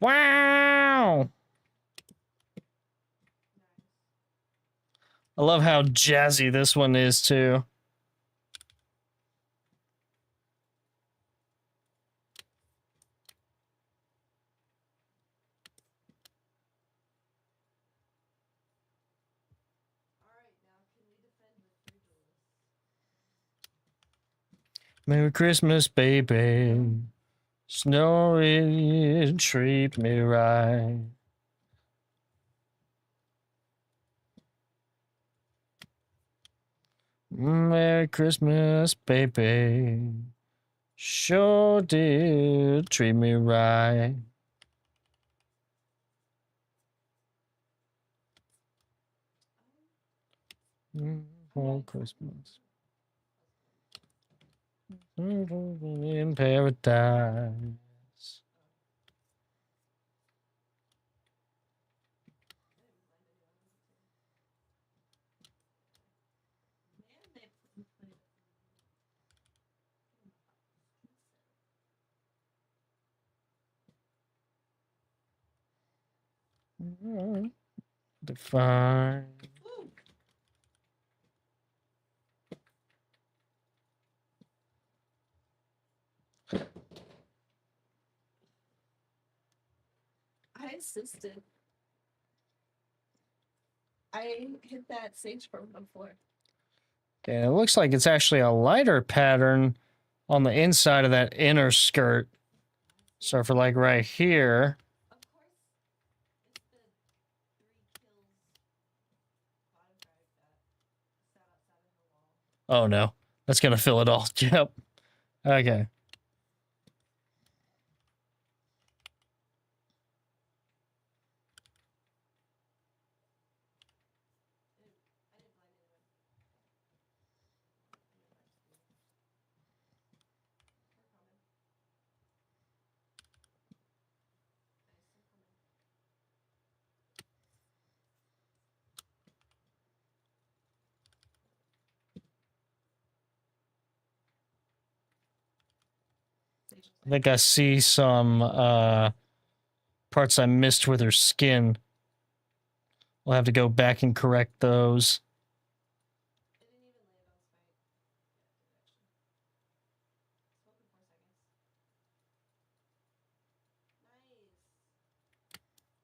Wow! I love how jazzy this one is too. Alright, now can we defend with 3 duelists? Merry Christmas, baby. Snowy, treat me right. Merry Christmas, baby. Sure did treat me right. For Christmas. In paradise. Define. I insisted. I hit that sage from before. Okay, it looks like it's actually a lighter pattern on the inside of that inner skirt. So for like right here. Of course, it's the 3 kills bottom guard that sat outside of her wall. Oh no, that's gonna fill it all. Yep. Okay. I didn't blind anyone. We're coming. Nice, I'm coming. Sage was I think I see some parts I missed with her skin. We'll have to go back and correct those. It didn't even land on spike. Yeah, it did actually. Spoken 4 seconds.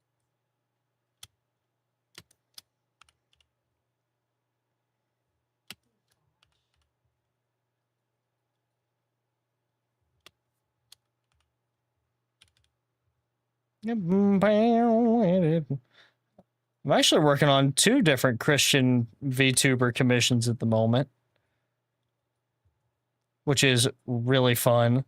Nice. I'm actually working on 2 different Christian VTuber commissions at the moment, which is really fun.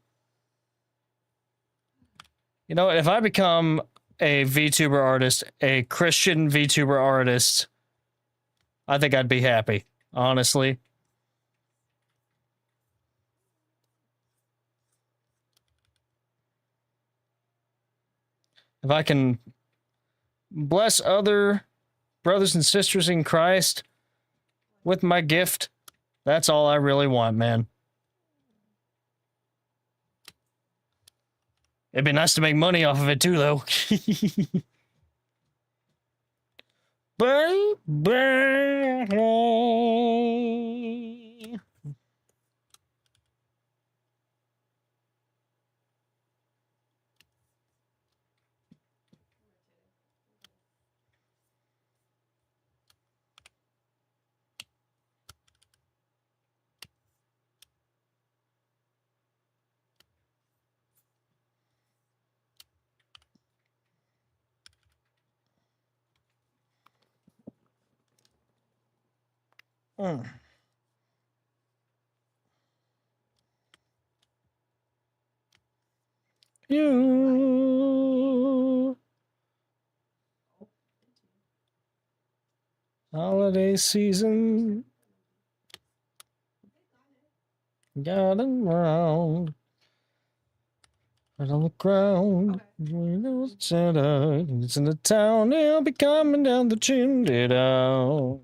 You know, if I become a VTuber artist, a Christian VTuber artist, I think I'd be happy, honestly. If I can bless other brothers and sisters in Christ with my gift, that's all I really want, man. It'd be nice to make money off of it too, though. Bye bye. You holiday season got around right on the ground. You know Santa, it's in the town. He'll be coming down the chimney down.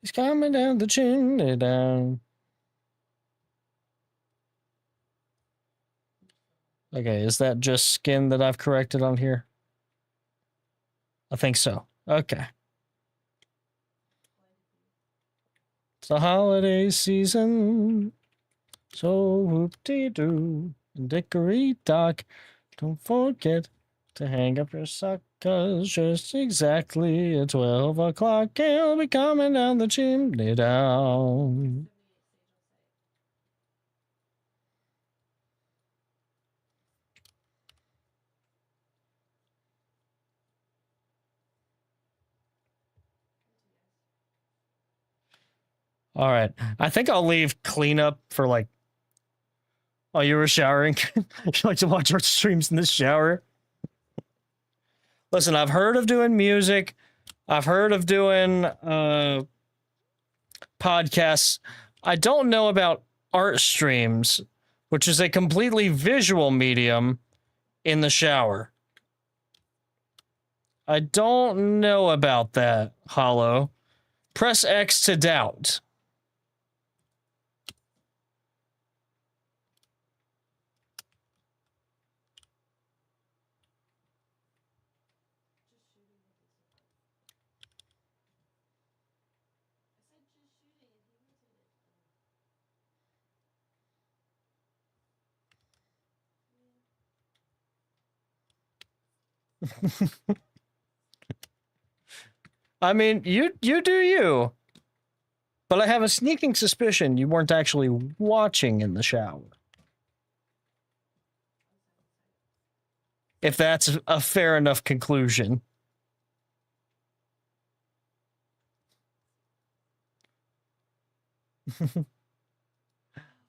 He's coming down the chimney down. Okay, is that just skin that I've corrected on here? I think so. Okay. It's the holiday season. So whoop-dee-doo. And dickory-dock. Don't forget to hang up your sock, 'cause just exactly at 12 o'clock, he'll be coming down the chimney down. All right. I think I'll leave cleanup for like. Oh, you were showering? You like to watch our streams in the shower? Listen, I've heard of doing music. I've heard of doing podcasts. I don't know about art streams, which is a completely visual medium in the shower. I don't know about that, Hollow. Press X to doubt. I mean, you do you. But I have a sneaking suspicion you weren't actually watching in the shower. If that's a fair enough conclusion.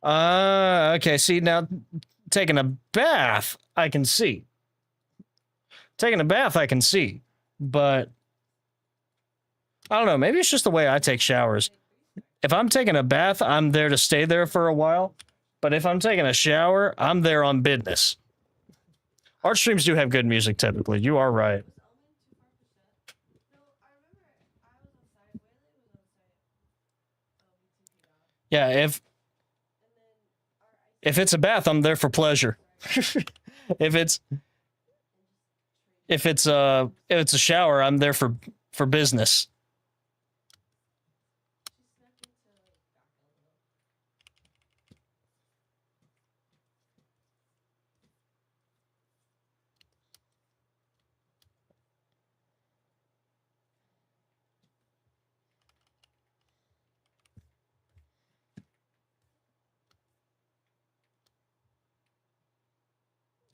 Okay, see, now taking a bath, I can see. Taking a bath, I can see. But I don't know, maybe it's just the way I take showers. If I'm taking a bath, I'm there to stay there for a while. But if I'm taking a shower, I'm there on business. Art streams do have good music typically. You are right. Yeah, if it's a bath, I'm there for pleasure. if it's a shower, I'm there for business.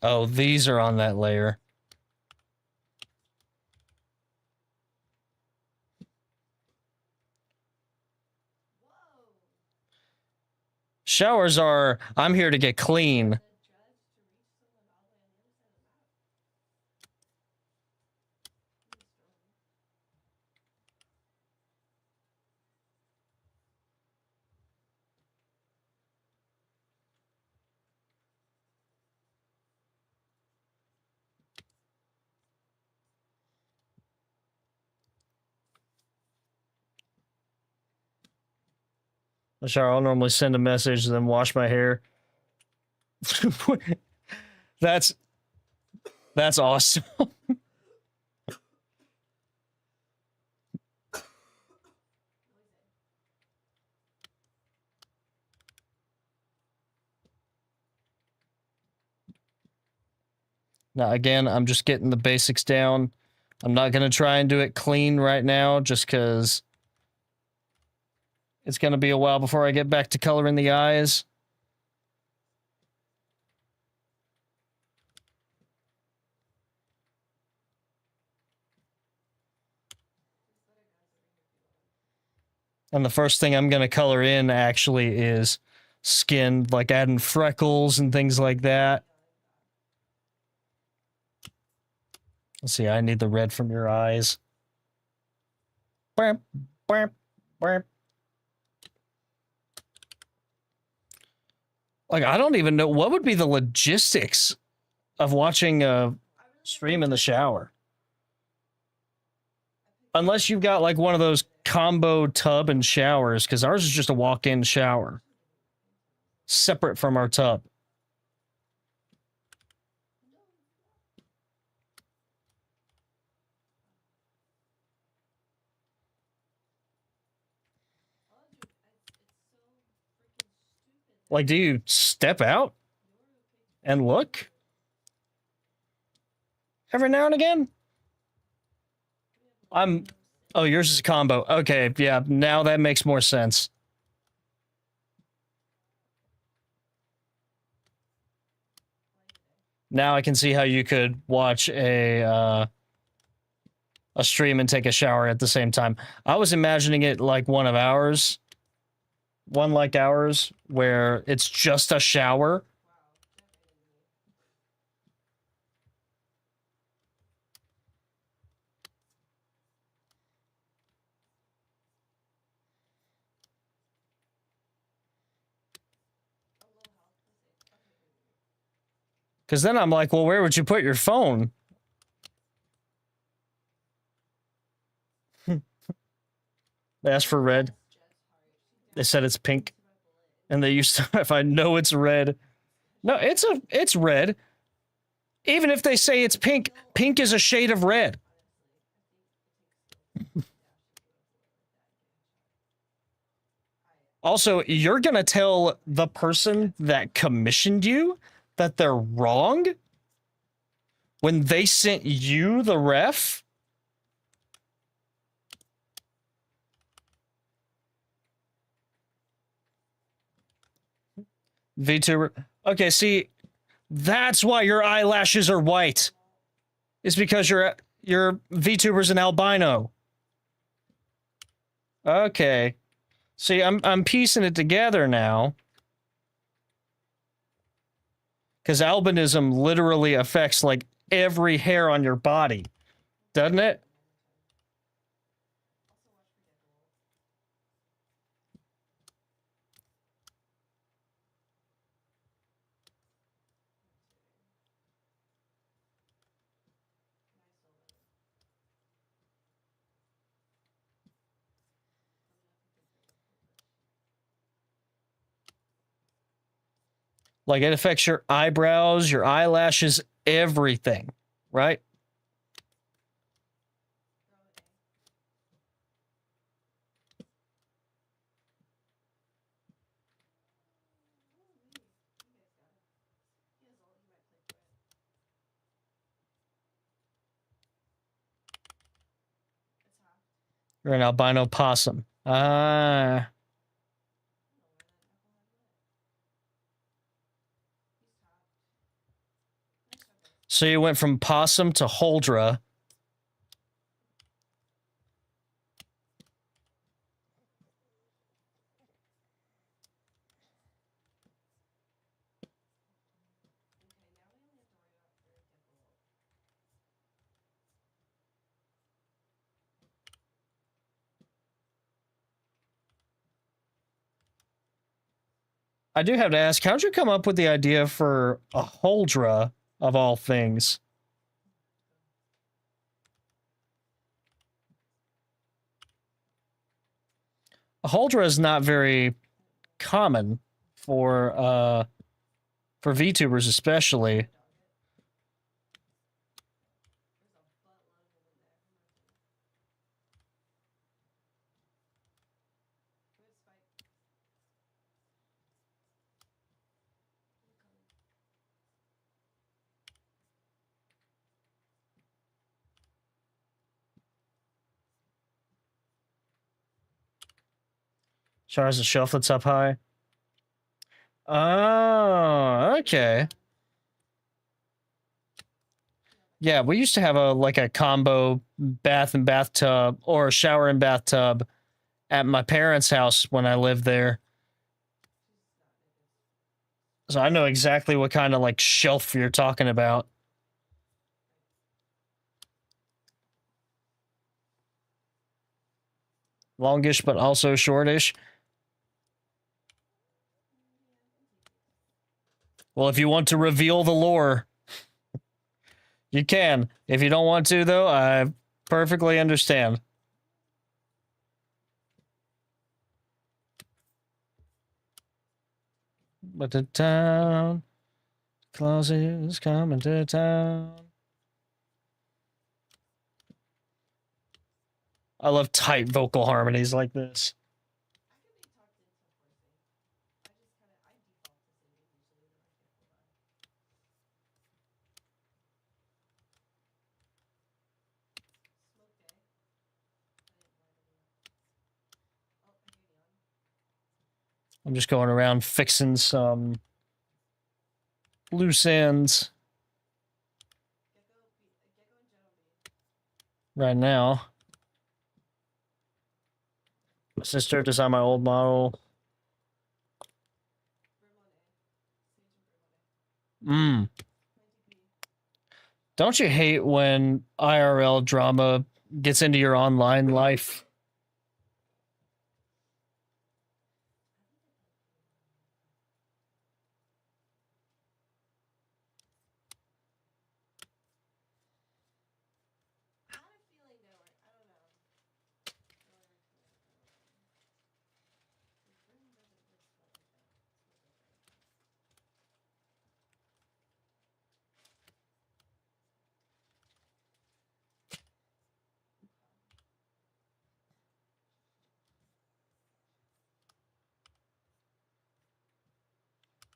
Oh, these are on that layer. Showers are, I'm here to get clean. The shower, I'll normally send a message and then wash my hair. That's awesome. Now, again, I'm just getting the basics down. I'm not going to try and do it clean right now just because it's going to be a while before I get back to coloring the eyes. And the first thing I'm going to color in actually is skin, like adding freckles and things like that. Let's see, I need the red from your eyes. Burp, burp, burp. Like, I don't even know what would be the logistics of watching a stream in the shower. Unless you've got like one of those combo tub and showers because ours is just a walk-in shower, separate from our tub. Like, do you step out and look every now and again? Oh, yours is a combo. Okay, yeah, now that makes more sense. Now I can see how you could watch a stream and take a shower at the same time. I was imagining it like one like ours, where it's just a shower. Because then I'm like, well, where would you put your phone? They asked for red. They said it's pink. And they used to, if I know it's red. No, it's red. Even if they say it's pink, pink is a shade of red. Also, you're gonna tell the person that commissioned you that they're wrong when they sent you the ref? VTuber. Okay, see, that's why your eyelashes are white. It's because your VTuber's an albino. Okay. See, I'm piecing it together now. Because albinism literally affects like every hair on your body, doesn't it? Like it affects your eyebrows, your eyelashes, everything, right? You're an albino possum. Ah. So you went from possum to Holdra. I do have to ask, how'd you come up with the idea for a Holdra of all things? A Holdra is not very common for VTubers especially. Char's a shelf that's up high. Oh, okay. Yeah, we used to have a combo bath and bathtub or a shower and bathtub at my parents' house when I lived there. So I know exactly what kind of like shelf you're talking about. Longish, but also shortish. Well, if you want to reveal the lore, you can. If you don't want to, though, I perfectly understand. But the town closes coming to town. I love tight vocal harmonies like this. I'm just going around fixing some loose ends right now. My sister designed my old model. Don't you hate when IRL drama gets into your online life?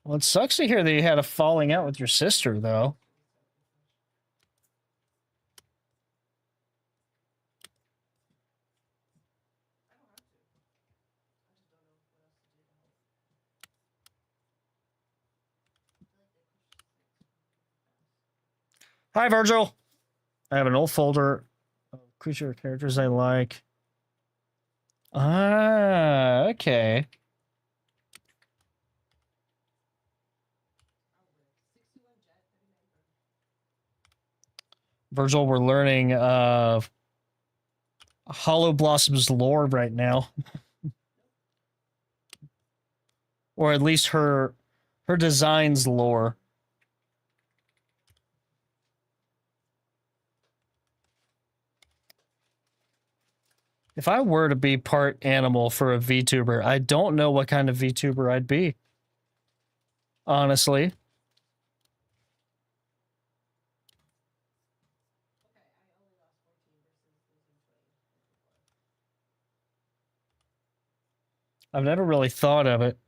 Well, it sucks to hear that you had a falling out with your sister, though. Hi, Virgil. I have an old folder of creature characters I like. Ah, okay. Virgil, we're learning Hollow Blossom's lore right now. Or at least her design's lore. If I were to be part animal for a VTuber, I don't know what kind of VTuber I'd be. Honestly. I've never really thought of it.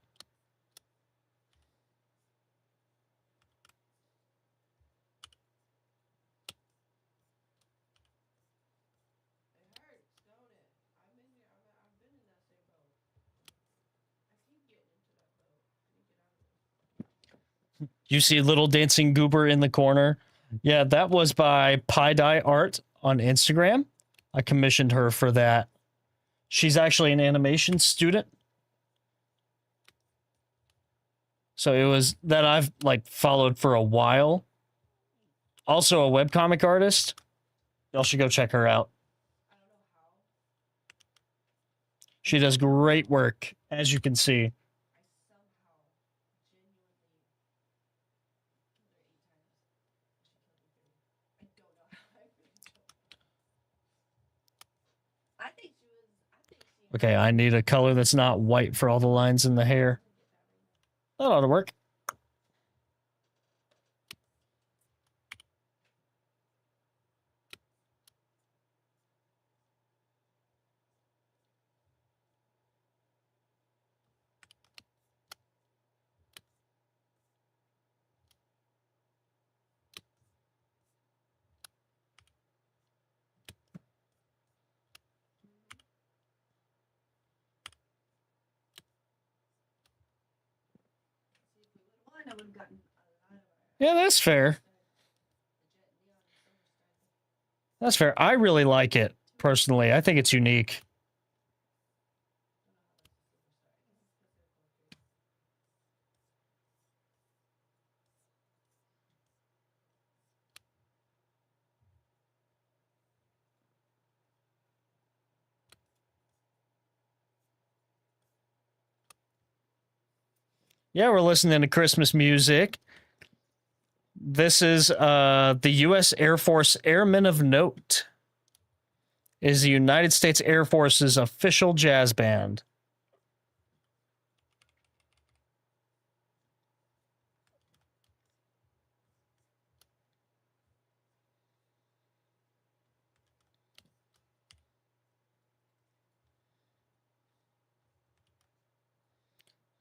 You see little dancing goober in the corner? Yeah, that was by Pie Dye Art on Instagram. I commissioned her for that. She's actually an animation student. So it was that I've like followed for a while. Also a webcomic artist. Y'all should go check her out. She does great work, as you can see. Okay, I need a color that's not white for all the lines in the hair. That ought to work. Yeah, that's fair. That's fair. I really like it, personally. I think it's unique. Yeah, we're listening to Christmas music. This is the U.S. Air Force Airmen of Note. It is the United States Air Force's official jazz band.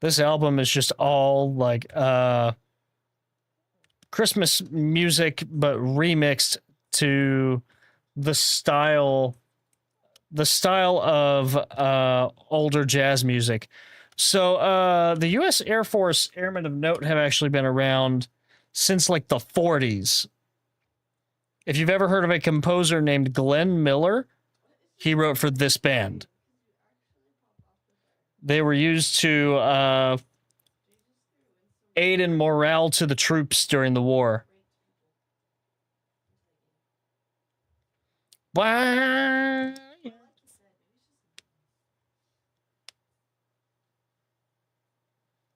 This album is just all like Christmas music, but remixed to the style of older jazz music. So the U.S. Air Force Airmen of Note have actually been around since like the 40s. If you've ever heard of a composer named Glenn Miller, he wrote for this band. They were used to aid in morale to the troops during the war. Why?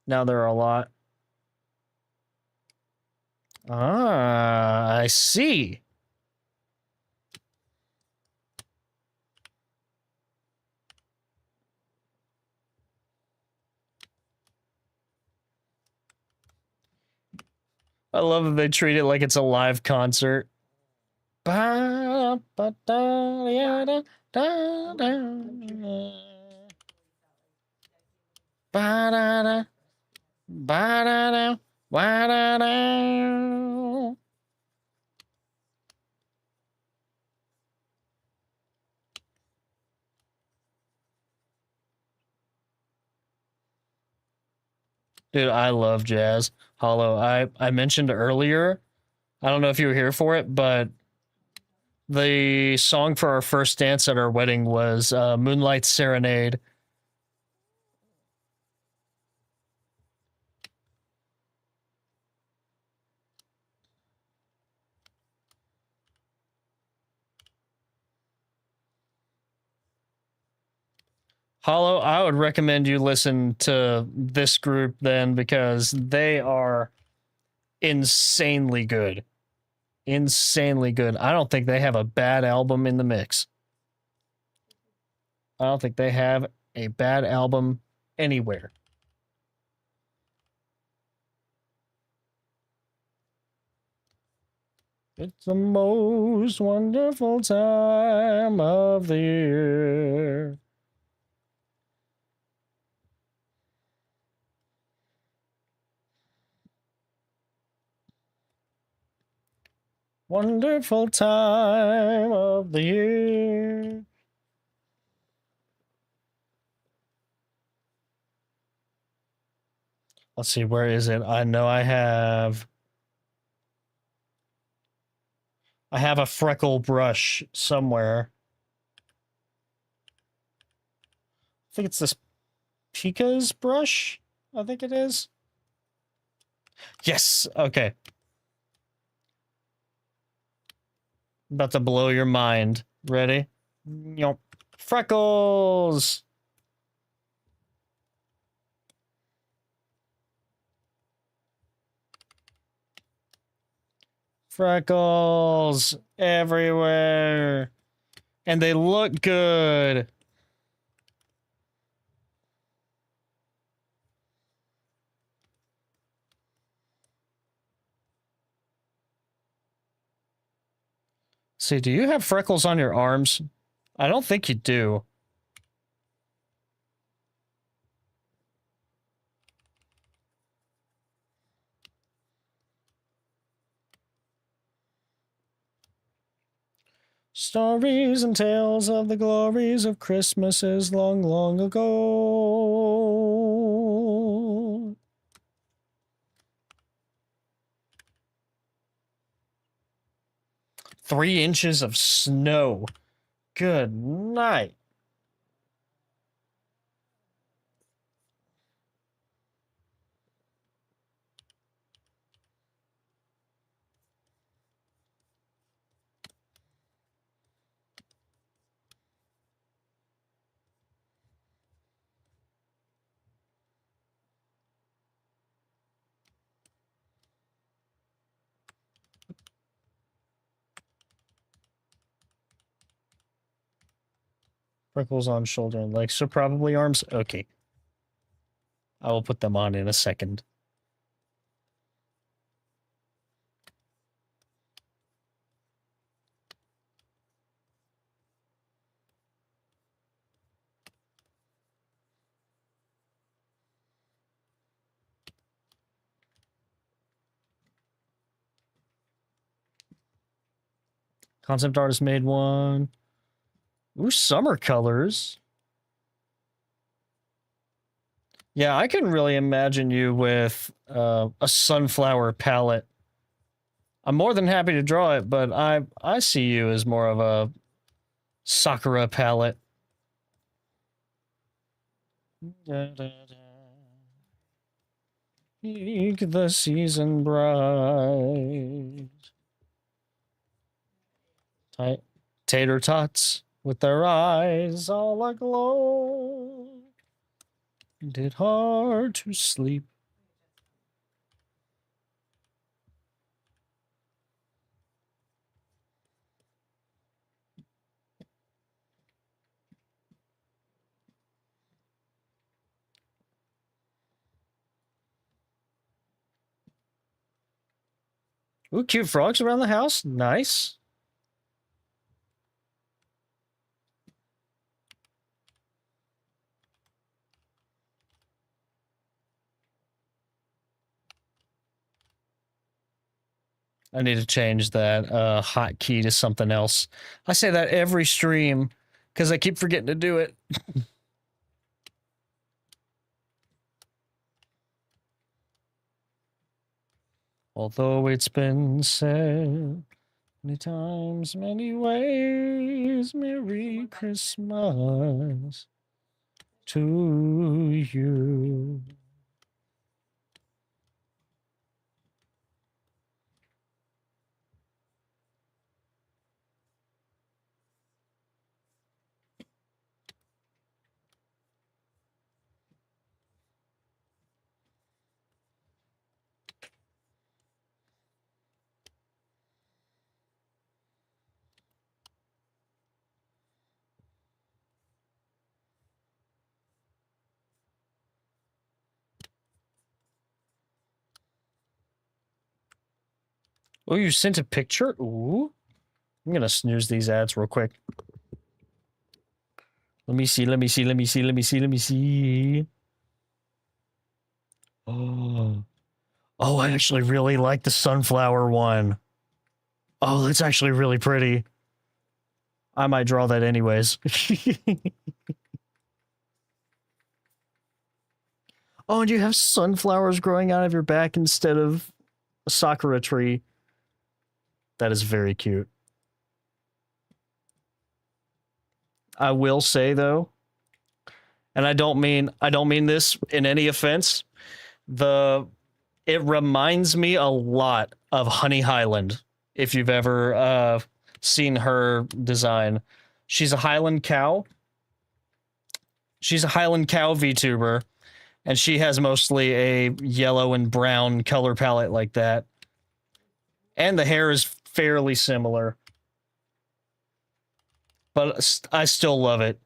Now there are a lot. Ah, I see. I love that they treat it like it's a live concert. Dude, I love jazz. Hollow, I mentioned earlier, I don't know if you were here for it, but the song for our first dance at our wedding was Moonlight Serenade. Hollow, I would recommend you listen to this group then because they are insanely good. Insanely good. I don't think they have a bad album in the mix. I don't think they have a bad album anywhere. It's the most wonderful time of the year. Wonderful time of the year. Let's see, where is it? I know I have a freckle brush somewhere. I think it's this Pika's brush. I think it is. Yes. Okay. About to blow your mind. Ready? Yep. Freckles. Freckles everywhere. And they look good. See, do you have freckles on your arms? I don't think you do. Stories and tales of the glories of Christmases long, long ago. Three inches of snow. Good night. Freckles on shoulder and legs, so probably arms. Okay. I will put them on in a second. Concept artist made one. Ooh, summer colors. Yeah, I can really imagine you with a sunflower palette. I'm more than happy to draw it, but I see you as more of a Sakura palette. Make the season bright. Tater tots with their eyes all aglow. And it hard to sleep. Ooh, cute frogs around the house. Nice. I need to change that hotkey to something else. I say that every stream because I keep forgetting to do it. Although it's been said many times, many ways, Merry Christmas to you. Oh, you sent a picture? Ooh. I'm gonna snooze these ads real quick. Let me see, let me see, let me see, let me see, let me see. Oh. Oh, I actually really like the sunflower one. Oh, that's actually really pretty. I might draw that anyways. Oh, and you have sunflowers growing out of your back instead of a sakura tree. That is very cute. I will say though, and I don't mean this in any offense, it reminds me a lot of Honey Highland. If you've ever seen her design, she's a Highland cow. She's a Highland cow VTuber, and she has mostly a yellow and brown color palette like that. And the hair is fairly similar. But I still love it.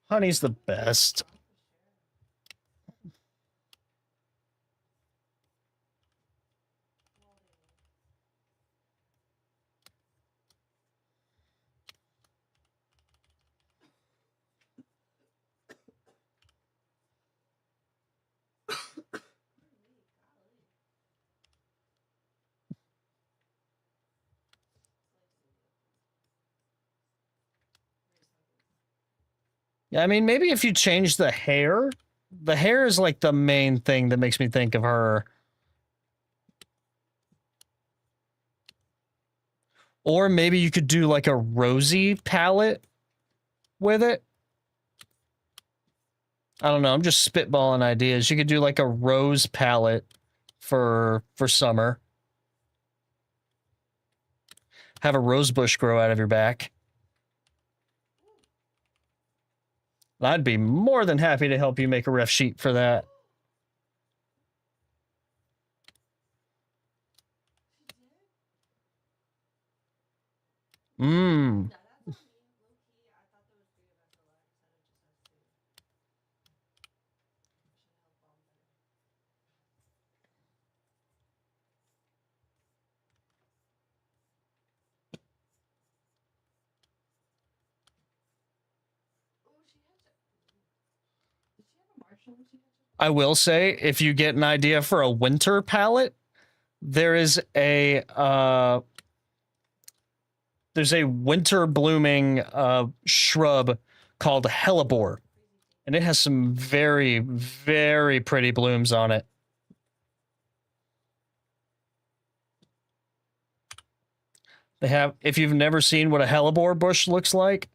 Honey's the best. Yeah, I mean, maybe if you change the hair is like the main thing that makes me think of her. Or maybe you could do like a rosy palette with it. I don't know. I'm just spitballing ideas. You could do like a rose palette for summer. Have a rose bush grow out of your back. I'd be more than happy to help you make a ref sheet for that. Mmm. Marshall to get to? I will say, if you get an idea for a winter palette, there's a winter blooming shrub called hellebore, and it has some very, very pretty blooms on it. They have, if you've never seen what a hellebore bush looks like,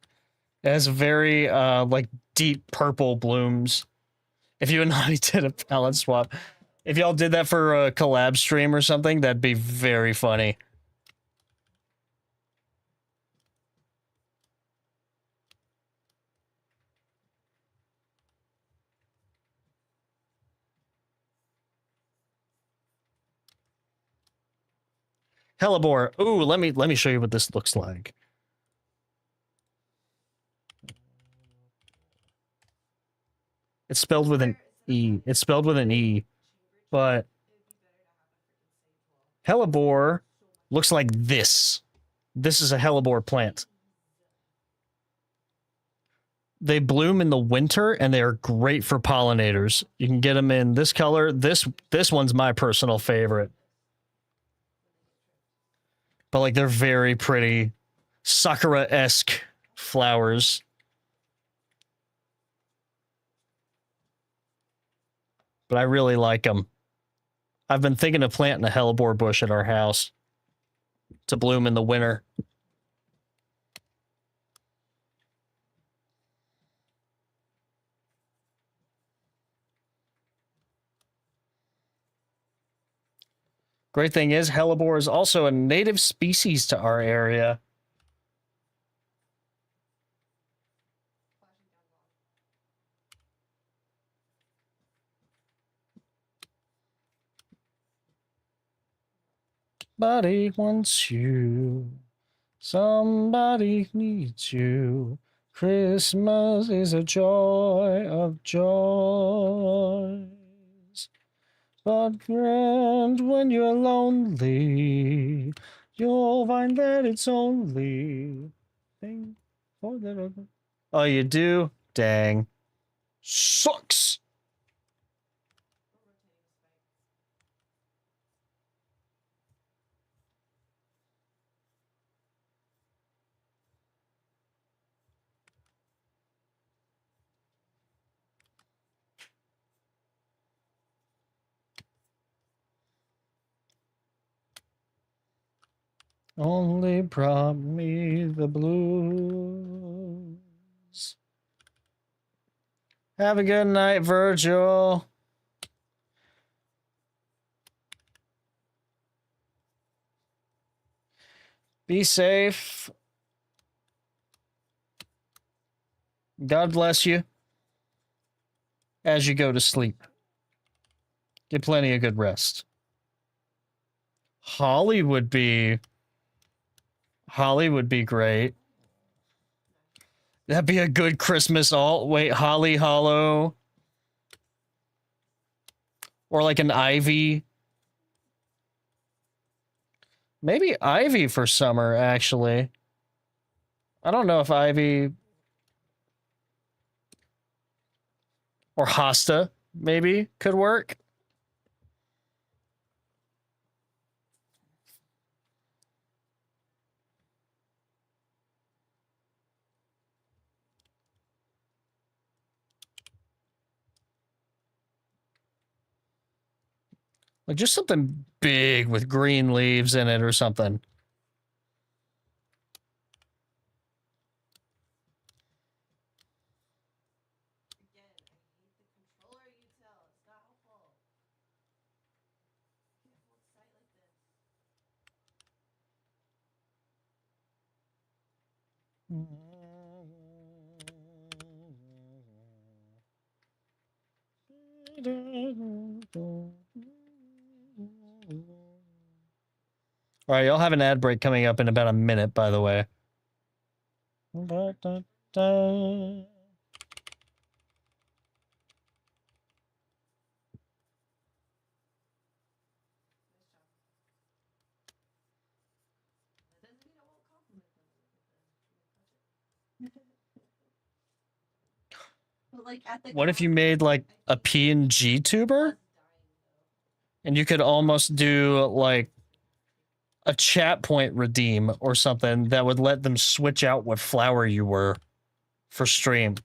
it has very like deep purple blooms. If you and I did a palette swap, if y'all did that for a collab stream or something, that'd be very funny. Hellebore. Ooh, let me show you what this looks like. It's spelled with an E. It's spelled with an E, but hellebore looks like this. This is a hellebore plant. They bloom in the winter and they are great for pollinators. You can get them in this color. This one's my personal favorite. But like they're very pretty sakura-esque flowers. But I really like them. I've been thinking of planting a hellebore bush at our house to bloom in the winter. Great thing is, hellebore is also a native species to our area. Somebody wants you. Somebody needs you. Christmas is a joy of joys. But friend, when you're lonely, you'll find that it's only thing for the other. Oh, you do? Dang. Sucks. Only brought me the blues. Have a good night, Virgil. Be safe. God bless you as you go to sleep. Get plenty of good rest. Holly would be great. That'd be a good Christmas alt. Wait, Holly Hollow. Or like an Ivy. Maybe Ivy for summer, actually. I don't know if Ivy or Hosta maybe could work. Like just something big with green leaves in it or something. Again, I hate the controller you tell. It's not helpful. Can't hold sight like this. All right, y'all have an ad break coming up in about a minute, by the way. That doesn't mean I won't compliment them. Look at this. Let me touch it. But like at the What if you made like a PNG tuber? And you could almost do like a chat point redeem or something that would let them switch out what flower you were for stream.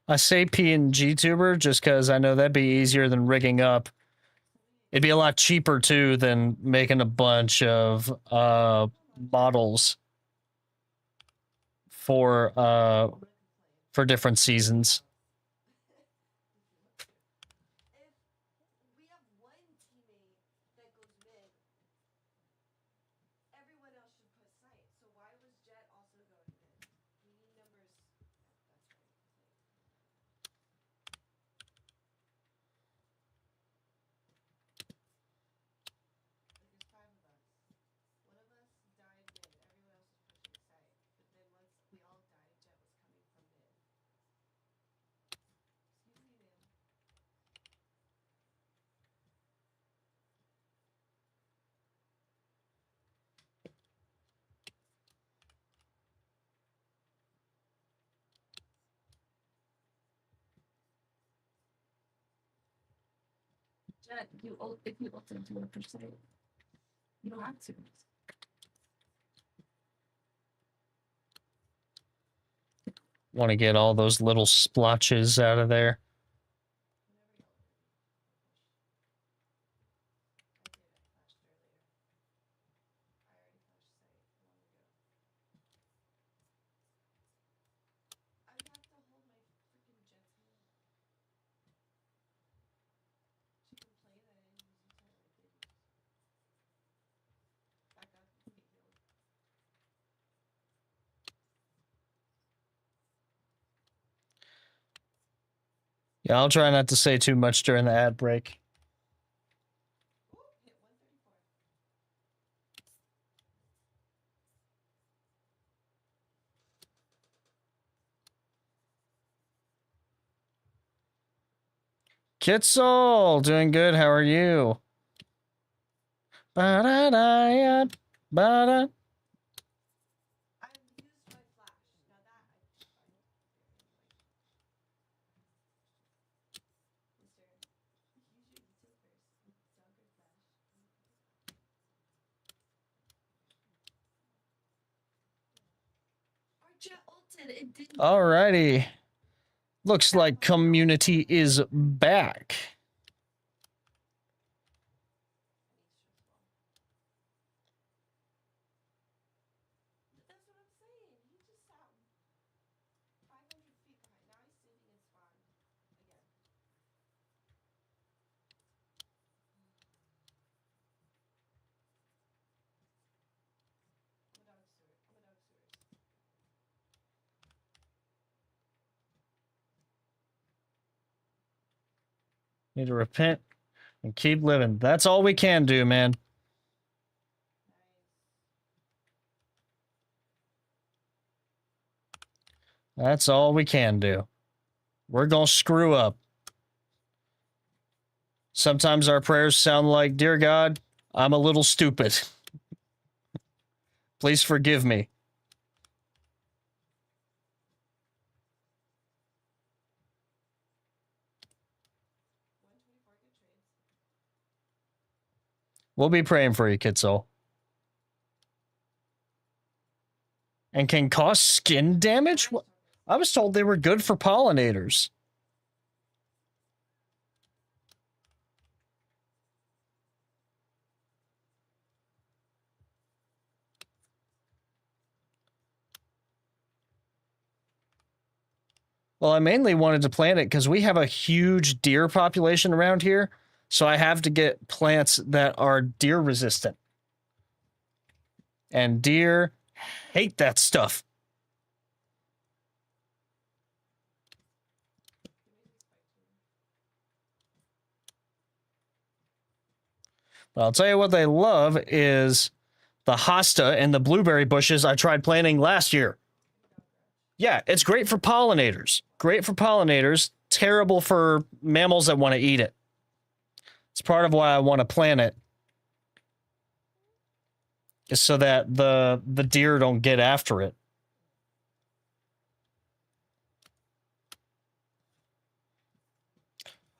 I say PNG tuber just because I know that'd be easier than rigging up. It'd be a lot cheaper too than making a bunch of models for different seasons. If we have one teammate that goes mid, everyone else should put sight. So why was Jet also going mid? We need numbers. That's right. Like there's 5 of us. One of us died mid. Everyone else was pushing sight. But then once we all died, Jet was coming from mid. Excuse me, ma'am. Jet, if you ult into a percent, you don't have to. Want to get all those little splotches out of there. Yeah, I'll try not to say too much during the ad break. Kitzel, doing good. How are you? Ba-da-da-ya, ba-da. I've used my flash. Now that I don't Mister, use your detail first. Dogger flash. Our jet ulted. It didn't. Alrighty. Looks like community is back. That's what I'm saying. He just sat 500 feet behind. Now he's sitting in spawn again. I'm a dog steward. I'm a dog steward. Need to repent and keep living. That's all we can do, man. That's all we can do. We're going to screw up. Sometimes our prayers sound like, "Dear God, I'm a little stupid. Please forgive me." We'll be praying for you, Kitzel. And can cause skin damage? I was told they were good for pollinators. Well, I mainly wanted to plant it because we have a huge deer population around here. So I have to get plants that are deer resistant. And deer hate that stuff. But I'll tell you what they love is the hosta and the blueberry bushes I tried planting last year. Yeah, it's great for pollinators. Great for pollinators. Terrible for mammals that want to eat it. It's part of why I want to plant it. Is so that the deer don't get after it.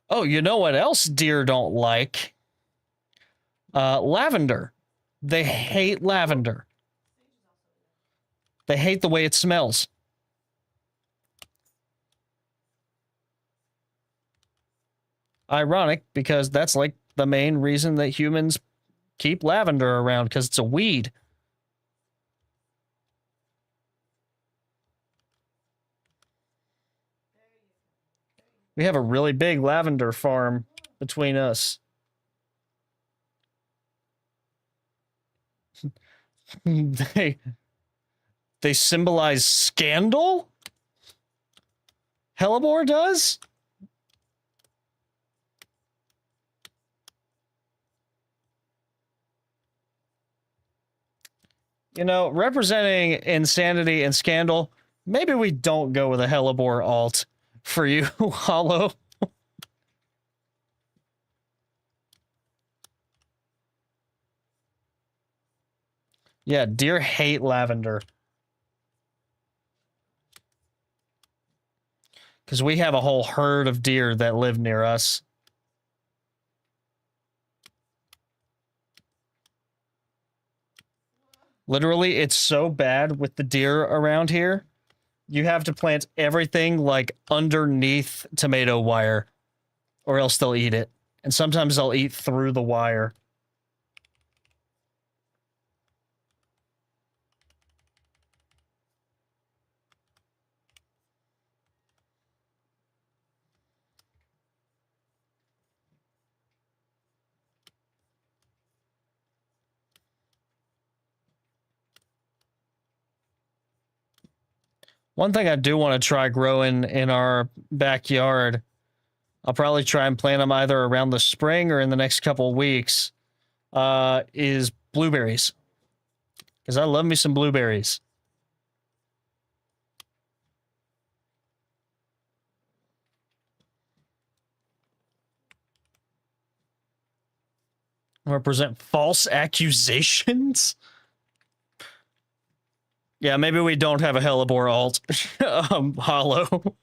Oh, you know what else deer don't like? Lavender. They hate lavender. They hate the way it smells. Ironic, because that's like the main reason that humans keep lavender around, because it's a weed. We have a really big lavender farm between us. they symbolize scandal? Hellebore does? You know, representing insanity and scandal, maybe we don't go with a Hellebore alt for you, Hollow. Yeah, deer hate lavender. Because we have a whole herd of deer that live near us. Literally, it's so bad with the deer around here. You have to plant everything like underneath tomato wire, or else they'll eat it. And sometimes they'll eat through the wire. One thing I do want to try growing in our backyard, I'll probably try and plant them either around the spring or in the next couple of weeks, is blueberries. Because I love me some blueberries. Represent false accusations? Yeah, maybe we don't have a Hellebore alt. Hollow.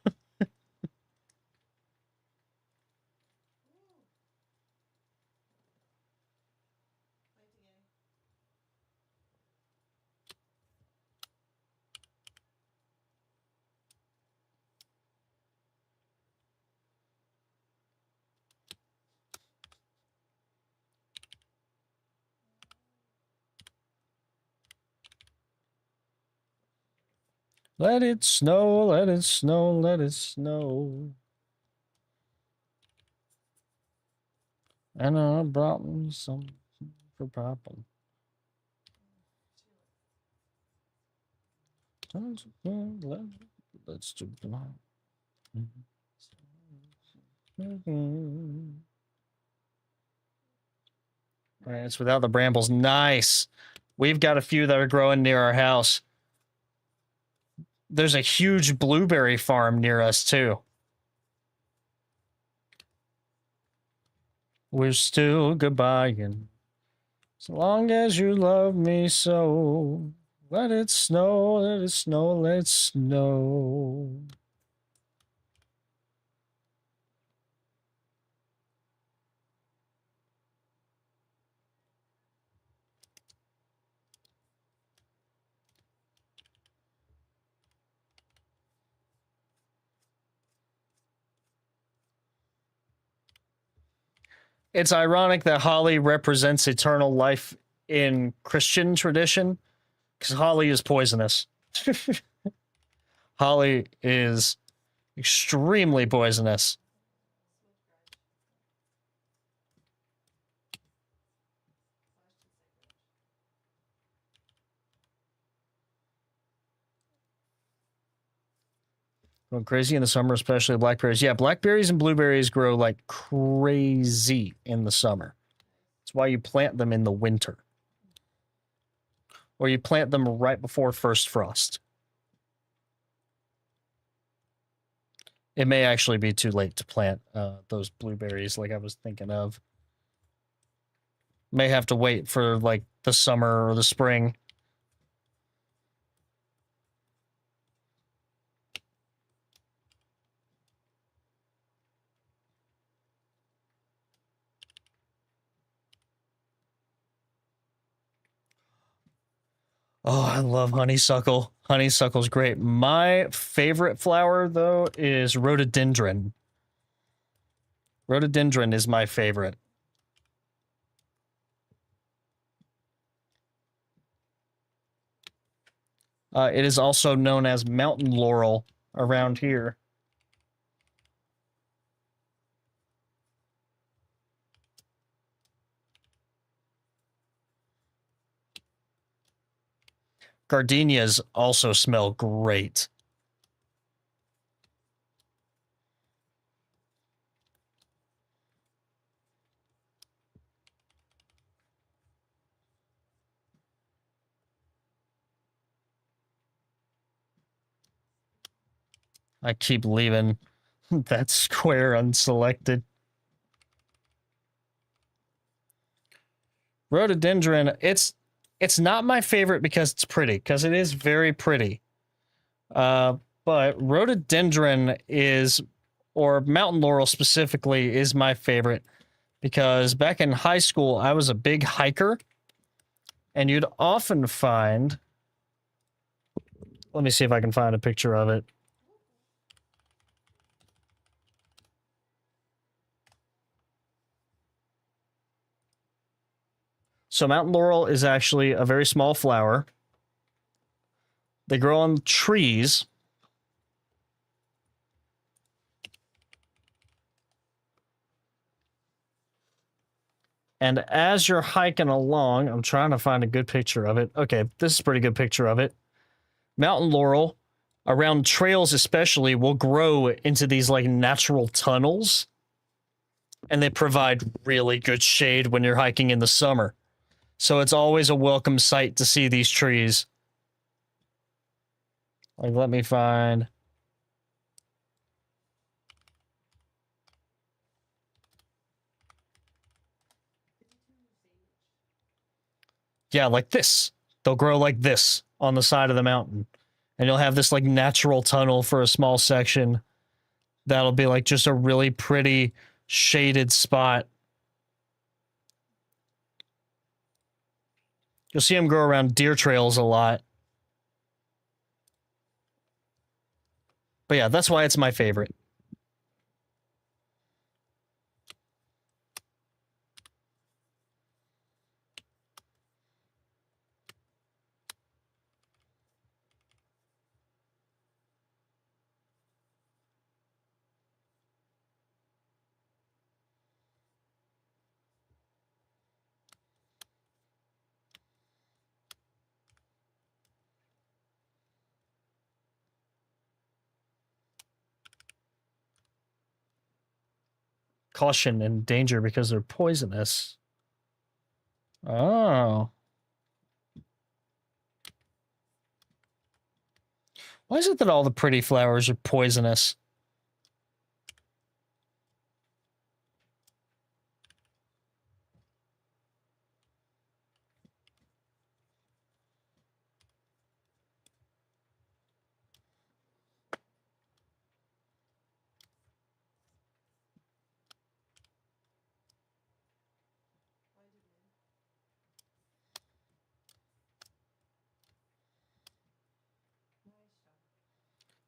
Let it snow, let it snow, let it snow. And I brought me some for popping. Let's do it. All right, it's without the brambles. Nice. We've got a few that are growing near our house. There's a huge blueberry farm near us, too. We're still goodbying. As long as you love me so. Let it snow, let it snow, let it snow. It's ironic that holly represents eternal life in Christian tradition, because holly is poisonous. Holly is extremely poisonous. Going crazy in the summer, especially blackberries. Yeah, blackberries and blueberries grow like crazy in the summer. That's why you plant them in the winter. Or you plant them right before first frost. It may actually be too late to plant those blueberries like I was thinking of. May have to wait for like the summer or the spring. Oh, I love honeysuckle. Honeysuckle's great. My favorite flower, though, is rhododendron. Rhododendron is my favorite. It is also known as mountain laurel around here. Gardenias also smell great. I keep leaving that square unselected. Rhododendron, it's not my favorite because it's pretty, because it is very pretty. But rhododendron is, or mountain laurel specifically, is my favorite because back in high school, I was a big hiker, and you'd often find, let me see if I can find a picture of it. So mountain laurel is actually a very small flower. They grow on trees. And as you're hiking along, I'm trying to find a good picture of it. Okay, this is a pretty good picture of it. Mountain laurel, around trails especially, will grow into these like natural tunnels. And they provide really good shade when you're hiking in the summer. So it's always a welcome sight to see these trees. Like, let me find. Yeah, like this. They'll grow like this on the side of the mountain. And you'll have this like natural tunnel for a small section. That'll be like just a really pretty shaded spot. You'll see them grow around deer trails a lot. But yeah, that's why it's my favorite. Caution and danger because they're poisonous. Oh. Why is it that all the pretty flowers are poisonous?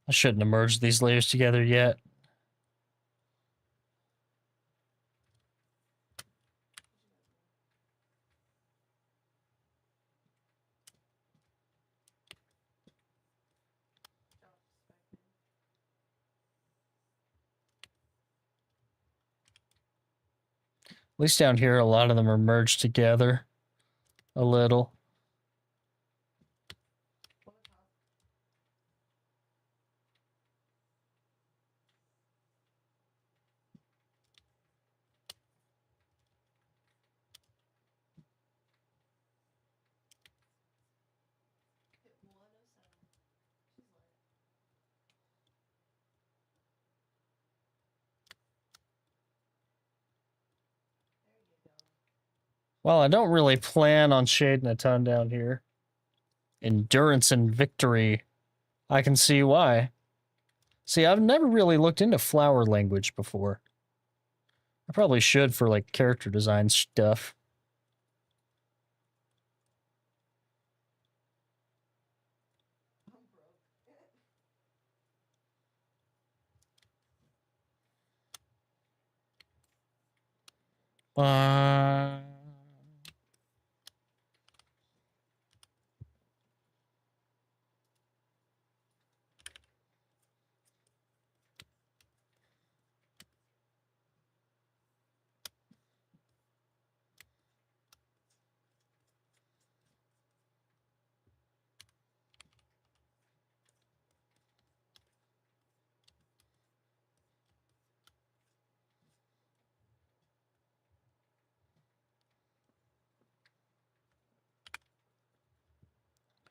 I shouldn't have merged these layers together yet. At least down here, a lot of them are merged together a little. Well, I don't really plan on shading a ton down here. Endurance and victory. I can see why. See, I've never really looked into flower language before. I probably should for like character design stuff. I'm broke. Uh,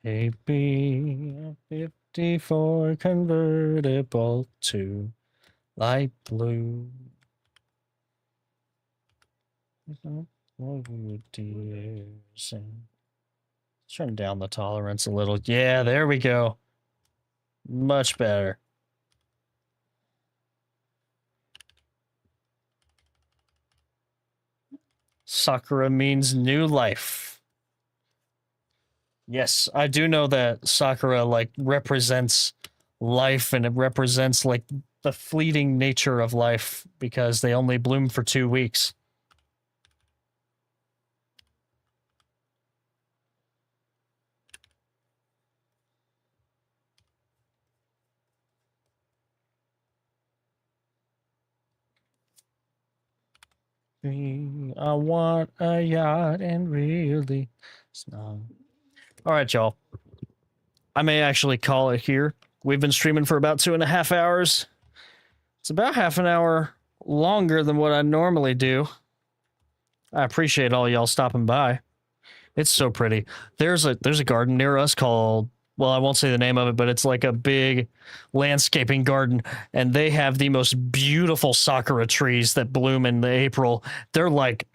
AB 54 convertible to light blue. Turn down the tolerance a little. Yeah, there we go. Much better. Sakura means new life. Yes, I do know that Sakura like represents life, and it represents like the fleeting nature of life because they only bloom for 2 weeks. I want a yacht and really snow. All right, y'all. I may actually call it here. We've been streaming for about 2.5 hours. It's about half an hour longer than what I normally do. I appreciate all y'all stopping by. It's so pretty. There's a garden near us called, well, I won't say the name of it, but it's like a big landscaping garden, and they have the most beautiful sakura trees that bloom in the April. They're like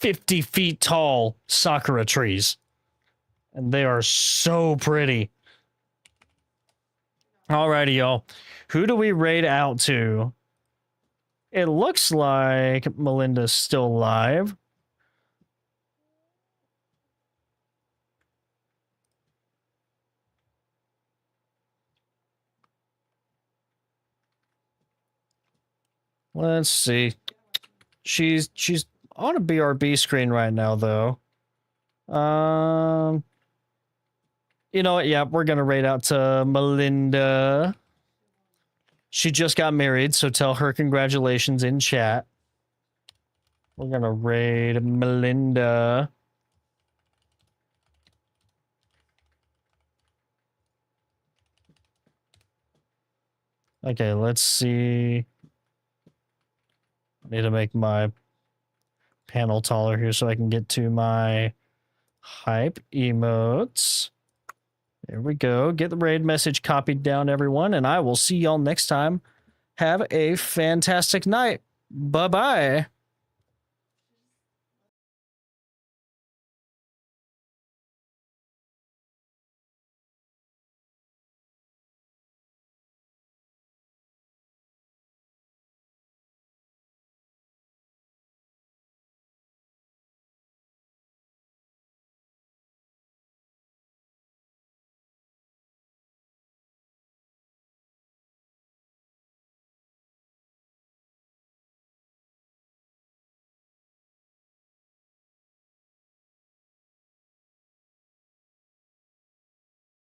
50 feet tall sakura trees, and they are so pretty. Alrighty, y'all. Who do we raid out to? It looks like Melinda's still alive. Let's see. She's on a BRB screen right now, though. You know what? Yeah, we're gonna raid out to Melinda. She just got married, so tell her congratulations in chat. We're gonna raid Melinda. Okay, let's see. I need to make my panel taller here so I can get to my hype emotes. There we go. Get the raid message copied down, everyone, and I will see y'all next time. Have a fantastic night. Bye-bye.